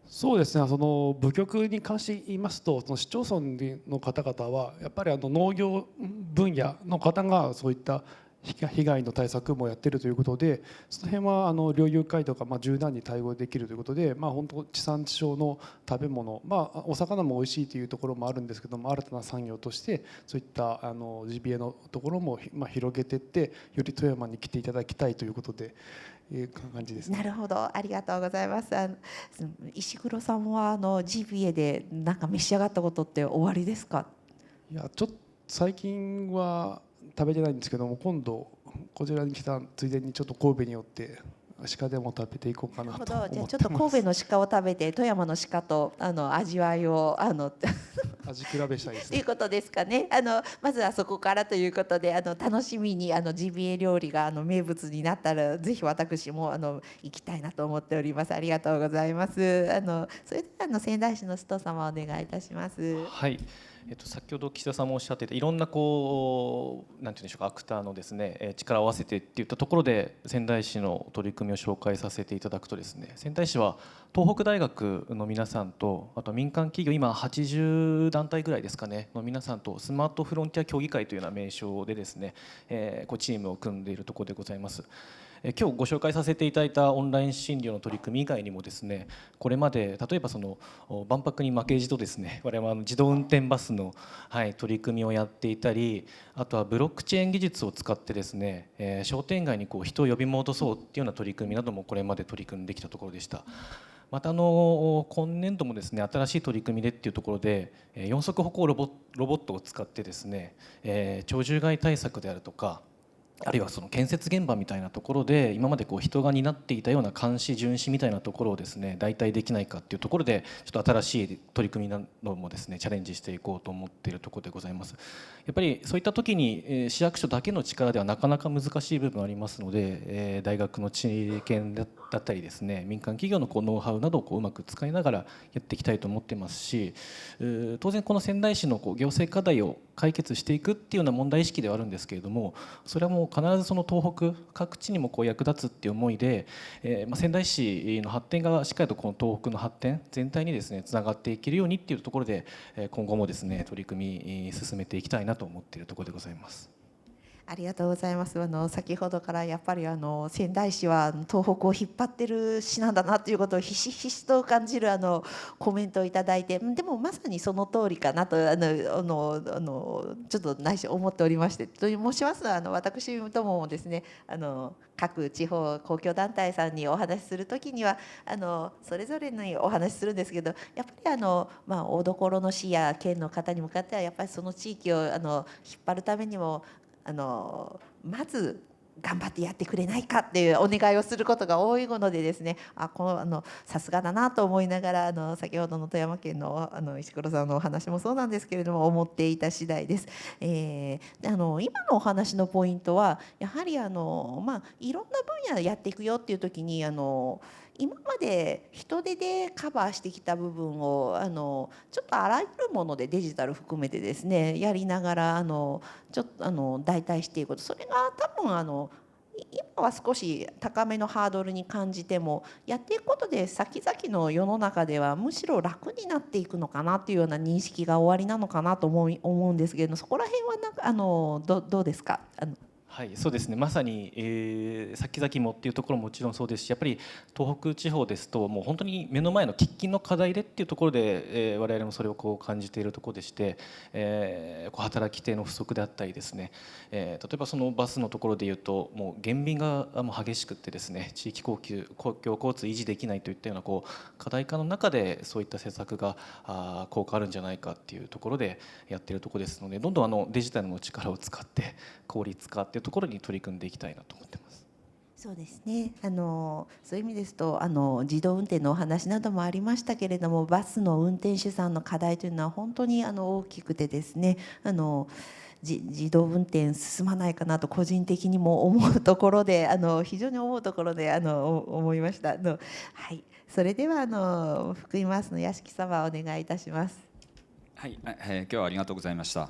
[SPEAKER 4] そうですね、その部局に関して言いますと、その市町村の方々はやっぱり農業分野の方がそういった被害の対策もやっているということで、その辺は猟友会とか柔軟に対応できるということで、本当地産地消の食べ物、お魚も美味しいというところもあるんですけども、新たな産業としてそういったジビエのところも広げていって、より富山に来ていただきたいということで、感じですね。
[SPEAKER 2] なるほど、ありがとうございます。石黒さんはジビエでなんか召し上がったことっておありですか？
[SPEAKER 4] いや、ちょっと最近は食べてないんですけども、今度こちらに来たついでにちょっと神戸に寄って鹿でも食べていこうかなと思ってます。
[SPEAKER 2] じゃあちょっと神戸の鹿を食べて富山の鹿と味わいを
[SPEAKER 4] 味比べしたいですね。
[SPEAKER 2] ということですかね。まずはそこからということで、楽しみにジビエ料理が名物になったらぜひ私も行きたいなと思っております。ありがとうございます。それでは仙台市の須藤様お願いいたします。
[SPEAKER 6] はい。先ほど岸田さんもおっしゃっていたいろんななんていうんでしょうか、アクターのですね力を合わせてっていったところで仙台市の取り組みを紹介させていただくとですね、仙台市は東北大学の皆さんと、あと民間企業今80団体ぐらいですかねの皆さんとスマートフロンティア協議会というような名称でですね、チームを組んでいるところでございます。今日ご紹介させていただいたオンライン診療の取り組み以外にもですね、これまで例えば万博に負けじとですね、我々は自動運転バスの、取り組みをやっていたり、あとはブロックチェーン技術を使ってですね、商店街に人を呼び戻そうっていうような取り組みなどもこれまで取り組んできたところでした。また今年度もですね、新しい取り組みでっていうところで四足歩行ロボットを使ってですね、鳥獣害対策であるとか、あるいは建設現場みたいなところで今まで人が担っていたような監視巡視みたいなところをですね代替できないかっていうところで、ちょっと新しい取り組みなどもですねチャレンジしていこうと思っているところでございます。やっぱりそういった時に市役所だけの力ではなかなか難しい部分ありますので、大学の知見だったりですね、民間企業のノウハウなどをうまく使いながらやっていきたいと思っていますし、当然この仙台市の行政課題を解決していくっていうような問題意識ではあるんですけれども、それはもう必ず東北各地にも役立つっていう思いで、仙台市の発展がしっかりとこの東北の発展全体にですねつながっていけるようにっていうところで、今後もですね取り組み進めていきたいなと思っているところでございます。
[SPEAKER 2] ありがとうございます。先ほどからやっぱり仙台市は東北を引っ張ってる市なんだなということをひしひしと感じるコメントをいただいて、でもまさにその通りかなとちょっと内緒思っておりまして、と申しますのは私どももですね各地方公共団体さんにお話しするときにはそれぞれにお話しするんですけど、やっぱり大所の市や県の方に向かってはやっぱりその地域を引っ張るためにもまず頑張ってやってくれないかっていうお願いをすることが多いのでですね、さすがだなと思いながら先ほどの富山県の石黒さんのお話もそうなんですけれども思っていた次第です。今のお話のポイントはやはりいろんな分野やっていくよっていう時に今まで人手でカバーしてきた部分をちょっとあらゆるものでデジタル含めてですねやりながらちょっと代替していくこと、それが多分今は少し高めのハードルに感じてもやっていくことで先々の世の中ではむしろ楽になっていくのかなというような認識が終わりなのかなと思うんですけれども、そこら辺はどうですか？
[SPEAKER 6] はい、そうですね、まさに、先々もっていうところももちろんそうですし、やっぱり東北地方ですともう本当に目の前の喫緊の課題でっていうところで、我々もそれを感じているところでして、働き手の不足であったりですね、例えばそのバスのところでいうともう減便がもう激しくってですね、地域公共交通維持できないといったような課題化の中でそういった施策が効果あるんじゃないかっていうところでやっているところですので、どんどんデジタルの力を使って効率化っていうところに取り組んでいきたいなと思ってます。
[SPEAKER 2] そうですね、そういう意味ですと自動運転のお話などもありましたけれども、バスの運転手さんの課題というのは本当に大きくてですね、自動運転進まないかなと個人的にも思うところで非常に思うところで思いました。はい、それでは福井マースの屋敷様お願いいたします。
[SPEAKER 9] はい、今日はありがとうございました。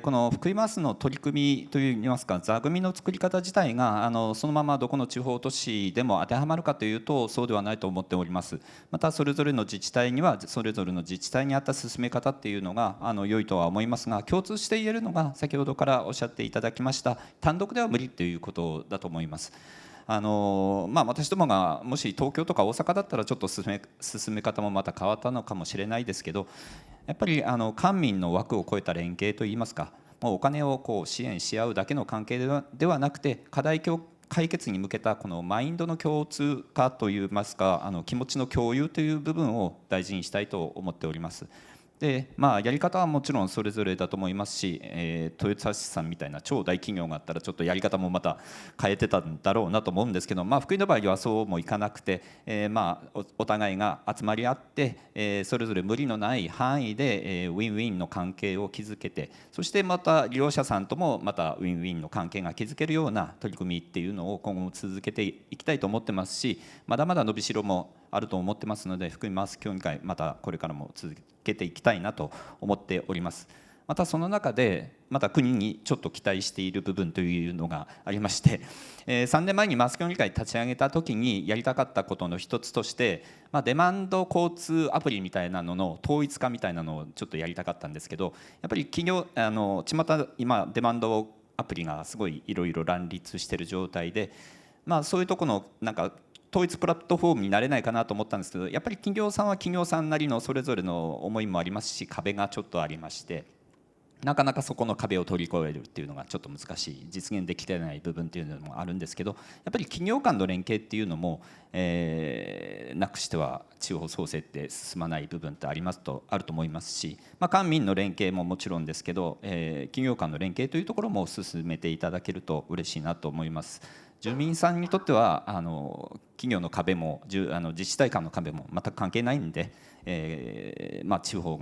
[SPEAKER 9] この福井マースの取り組みといいますか座組の作り方自体がそのままどこの地方都市でも当てはまるかというとそうではないと思っております。またそれぞれの自治体にはそれぞれの自治体に合った進め方っていうのが良いとは思いますが、共通して言えるのが先ほどからおっしゃっていただきました単独では無理ということだと思います。私どもがもし東京とか大阪だったらちょっと進め方もまた変わったのかもしれないですけど、やっぱり官民の枠を超えた連携といいますか、もうお金をこう支援し合うだけの関係ではなくて、課題解決に向けたこのマインドの共通化といいますか気持ちの共有という部分を大事にしたいと思っております。でやり方はもちろんそれぞれだと思いますし、トヨタさんみたいな超大企業があったらちょっとやり方もまた変えてたんだろうなと思うんですけど、福井の場合はそうもいかなくて、お互いが集まり合って、それぞれ無理のない範囲で、ウィンウィンの関係を築けて、そしてまた利用者さんともまたウィンウィンの関係が築けるような取り組みっていうのを今後も続けていきたいと思ってますし、まだまだ伸びしろもあると思ってますので、福井マース協議会またこれからも続けていきたいなと思っております。またその中でまた国にちょっと期待している部分というのがありまして、3年前にマース協議会立ち上げた時にやりたかったことの一つとして、デマンド交通アプリみたいなのの統一化みたいなのをちょっとやりたかったんですけど、やっぱり企業巷今デマンドアプリがすごいいろいろ乱立している状態で、そういうところのなんか統一プラットフォームになれないかなと思ったんですけど、やっぱり企業さんは企業さんなりのそれぞれの思いもありますし、壁がちょっとありまして、なかなかそこの壁を取り越えるっていうのがちょっと難しい、実現できてない部分っていうのもあるんですけど、やっぱり企業間の連携っていうのも、なくしては地方創生って進まない部分ってあると思いますし、官民の連携ももちろんですけど、企業間の連携というところも進めていただけると嬉しいなと思います。住民さんにとっては企業の壁も自治体間の壁も全く関係ないんで、地方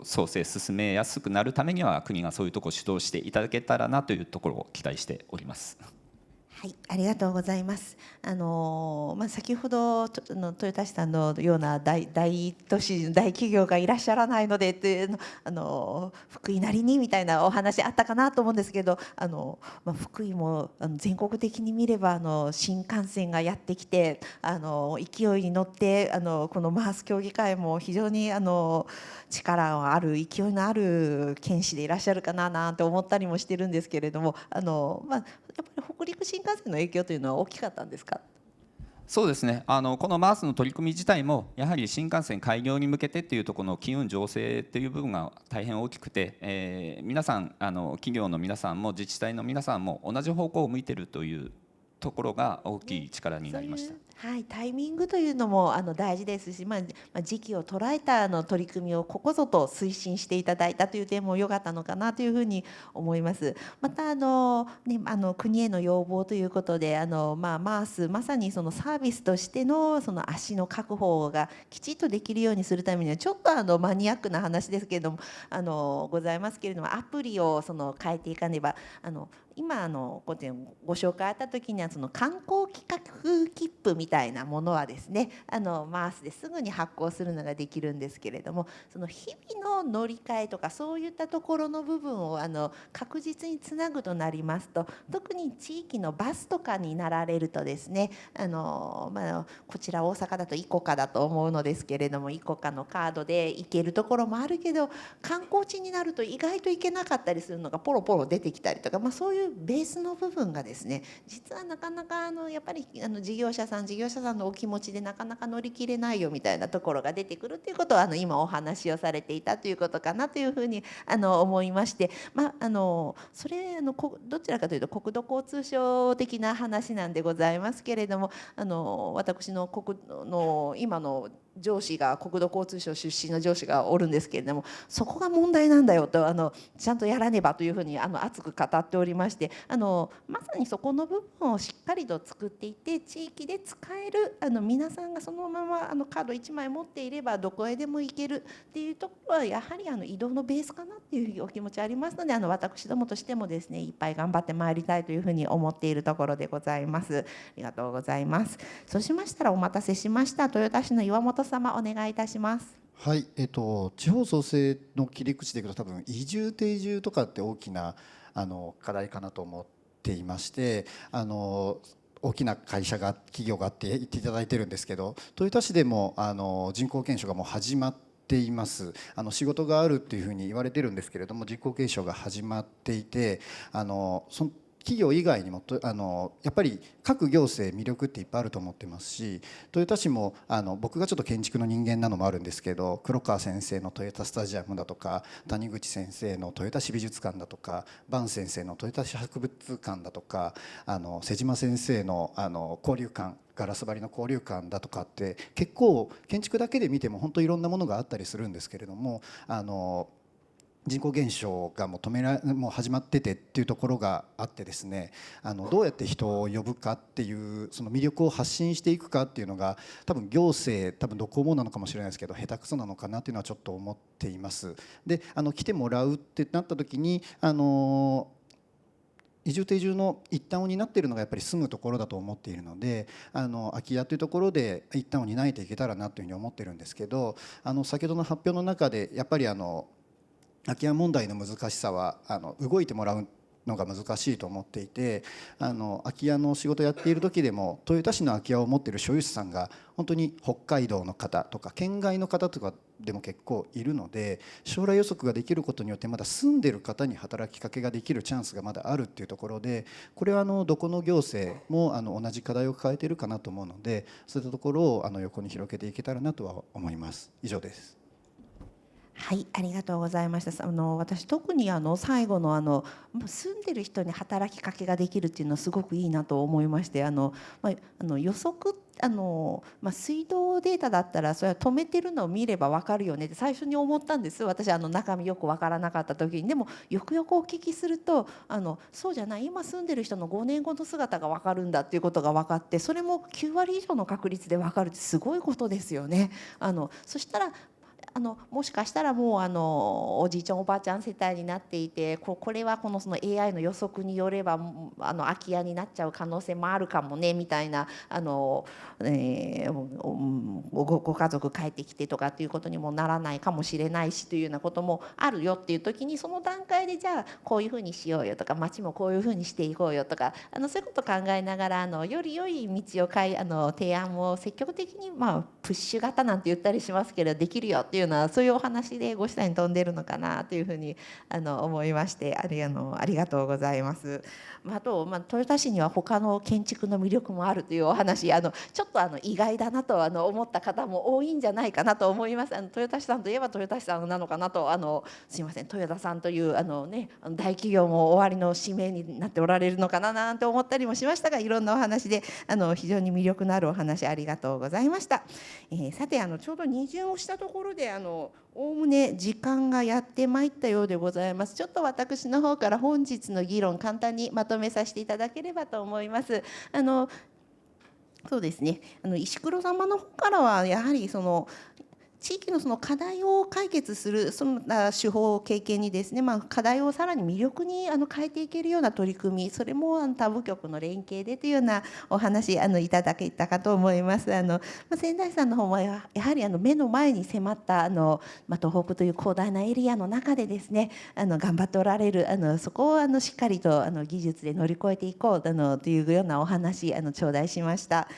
[SPEAKER 9] 創生進めやすくなるためには国がそういうところを主導していただけたらなというところを期待しております。
[SPEAKER 2] はい、ありがとうございます。先ほど豊田市さんのような大都市大企業がいらっしゃらないのでという福井なりにみたいなお話あったかなと思うんですけど、福井も全国的に見れば新幹線がやってきて勢いに乗ってこのマース協議会も非常に力のある勢いのある県市でいらっしゃるかななんて思ったりもしてるんですけれども、やっぱり北陸新幹線の影響というのは大きかったんですか？
[SPEAKER 9] そうですね、このマースの取り組み自体もやはり新幹線開業に向けてっていうところの機運醸成っていう部分が大変大きくて、皆さん企業の皆さんも自治体の皆さんも同じ方向を向いてるというところが大きい力になりました。
[SPEAKER 2] はい、タイミングというのも大事ですし、時期を捉えた取り組みをここぞと推進していただいたという点も良かったのかなというふうに思います。また国への要望ということでマースまさにそのサービスとしてのその足の確保がきちっとできるようにするためにはちょっとマニアックな話ですけれどもございますけれども、アプリを変えていかねば今ご紹介あった時には観光企画切符みたいなものはですねマースですぐに発行するのができるんですけれども、その日々の乗り換えとかそういったところの部分を確実につなぐとなりますと、特に地域のバスとかになられるとですねこちら大阪だとイコカだと思うのですけれども、イコカのカードで行けるところもあるけど観光地になると意外と行けなかったりするのがポロポロ出てきたりとか、そういうベースの部分がですね実はなかなかやっぱり事業者さんのお気持ちでなかなか乗り切れないよみたいなところが出てくるということを今お話をされていたということかなというふうに思いまして、それどちらかというと国土交通省的な話なんでございますけれども、私の今の上司が国土交通省出身の上司がおるんですけれども、そこが問題なんだよとちゃんとやらねばというふうに熱く語っておりまして、まさにそこの部分をしっかりと作っていって地域で使える皆さんがそのままカード1枚持っていればどこへでも行けるっていうところはやはり移動のベースかなっていうお気持ちありますので、私どもとしてもですねいっぱい頑張ってまいりたいというふうに思っているところでございます。ありがとうございます。そうしましたらお待たせしました豊田市の岩本様お願いいたします。
[SPEAKER 11] はい、地方創生の切り口でいくと多分移住定住とかって大きな課題かなと思っていまして、大きな会社が企業があって言っていただいてるんですけど、豊田市でも人口減少がもう始まっています。仕事があるっていうふうに言われてるんですけれども、人口減少が始まっていて、企業以外にもやっぱり各行政魅力っていっぱいあると思ってますし、豊田市も僕がちょっと建築の人間なのもあるんですけど、黒川先生の豊田スタジアムだとか、谷口先生の豊田市美術館だとか、坂先生の豊田市博物館だとか、瀬島先生の交流館、ガラス張りの交流館だとかって結構建築だけで見ても本当いろんなものがあったりするんですけれども、人口減少がもう始まっててっていうところがあってですね、どうやって人を呼ぶかっていうその魅力を発信していくかっていうのが多分行政どこもなのかもしれないですけど下手くそなのかなっていうのはちょっと思っています。で来てもらうってなった時に移住定住の一端を担っているのがやっぱり住むところだと思っているので、空き家というところで一端を担えていけたらなというふうに思ってるんですけど、先ほどの発表の中でやっぱり空き家問題の難しさは動いてもらうのが難しいと思っていて、空き家の仕事をやっている時でも豊田市の空き家を持っている所有者さんが本当に北海道の方とか県外の方とかでも結構いるので、将来予測ができることによってまだ住んでる方に働きかけができるチャンスがまだあるっていうところで、これはどこの行政も同じ課題を抱えているかなと思うので、そういったところを横に広げていけたらなとは思います。以上です。
[SPEAKER 2] はい、ありがとうございました。私特に最後の住んでる人に働きかけができるっていうのはすごくいいなと思いまして、予測水道データだったらそれは止めてるのを見れば分かるよねって最初に思ったんです。私中身よく分からなかった時に。でもよくよくお聞きするとそうじゃない、今住んでる人の5年後の姿が分かるんだっていうことが分かって、それも9割以上の確率で分かるってすごいことですよね。そしたらもしかしたらもうおじいちゃんおばあちゃん世帯になっていて、これはその AI の予測によれば空き家になっちゃう可能性もあるかもねみたいなご家族帰ってきてとかっていうことにもならないかもしれないしというようなこともあるよっていう時に、その段階でじゃあこういうふうにしようよとか、町もこういうふうにしていこうよとか、そういうことを考えながらより良い道を提案を積極的にプッシュ型なんて言ったりしますけどできるよっていうような、そういうお話でご下に飛んでるのかなというふうに思いまして、ありがとうございます。あと、豊田市には他の建築の魅力もあるというお話、ちょっと意外だなと思った方も多いんじゃないかなと思います。豊田市さんといえば豊田市さんなのかなと、すいません、豊田さんという大企業も終わりの使命になっておられるのかななんて思ったりもしましたが、いろんなお話で非常に魅力のあるお話ありがとうございました。さてちょうど二巡をしたところでおおむね時間がやってまいったようでございます。ちょっと私の方から本日の議論簡単にまとめさせていただければと思います。そうですね、石黒様の方からはやはり地域の課題を解決する手法を経験にですね、課題をさらに魅力に変えていけるような取り組み、それも他部局の連携でというようなお話いただけたかと思います。仙台さんの方もやはり目の前に迫った東北という広大なエリアの中でですね、頑張っておられるそこをしっかりと技術で乗り越えていこうというようなお話頂戴しました。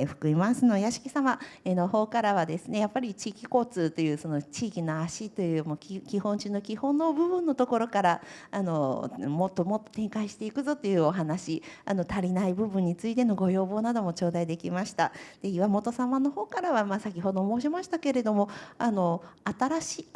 [SPEAKER 2] 福井マンスの屋敷様の方からはですね、やっぱり地域交通という地域の足という基本中の基本の部分のところからもっともっと展開していくぞというお話、足りない部分についてのご要望なども頂戴できました。で岩本様の方からは先ほど申しましたけれども新しい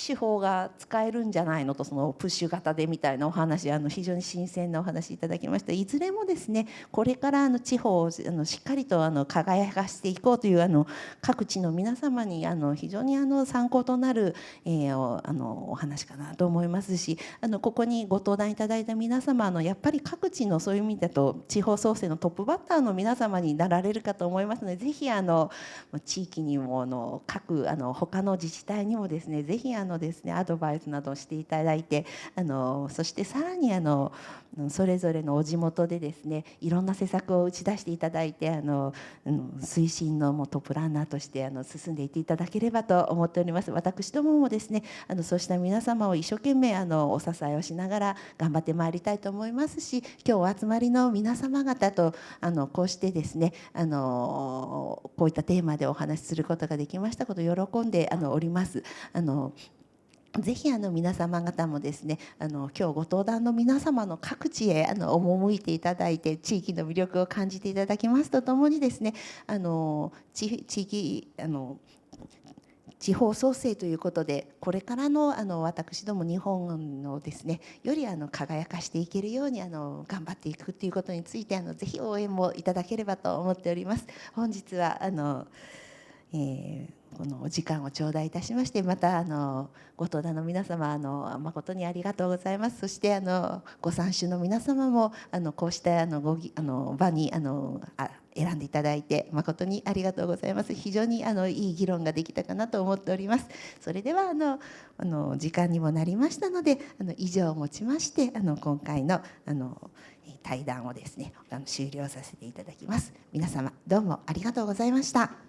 [SPEAKER 2] 手法が使えるんじゃないのと、プッシュ型でみたいなお話非常に新鮮なお話いただきました。いずれもですね、これから地方をしっかりと輝かしていこうという各地の皆様に非常に参考となるお話かなと思いますし、ここにご登壇いただいた皆様やっぱり各地のそういう意味だと地方創生のトップバッターの皆様になられるかと思いますので、ぜひ地域にも各他の自治体にもですね、ぜひですね、アドバイスなどをしていただいて、そしてさらにそれぞれのお地元でですね、いろんな施策を打ち出していただいて、推進のトップランナーとして進んでいっていただければと思っております。私どももですね、そうした皆様を一生懸命お支えをしながら頑張ってまいりたいと思いますし、今日お集まりの皆様方とこうしてですね、こういったテーマでお話しすることができましたことを喜んでおります。ぜひ皆様方もですね、今日ご登壇の皆様の各地へ赴いていただいて、地域の魅力を感じていただきますとともにですね、地方創生ということで、これからの私ども日本のですね、より輝かしていけるように頑張っていくということについてぜひ応援もいただければと思っております。本日はこのお時間を頂戴いたしまして、またご登壇の皆様誠にありがとうございます。そしてご参集の皆様もこうした場に選んでいただいて誠にありがとうございます。非常にいい議論ができたかなと思っております。それでは時間にもなりましたので以上をもちまして今回の対談をですね終了させていただきます。皆様どうもありがとうございました。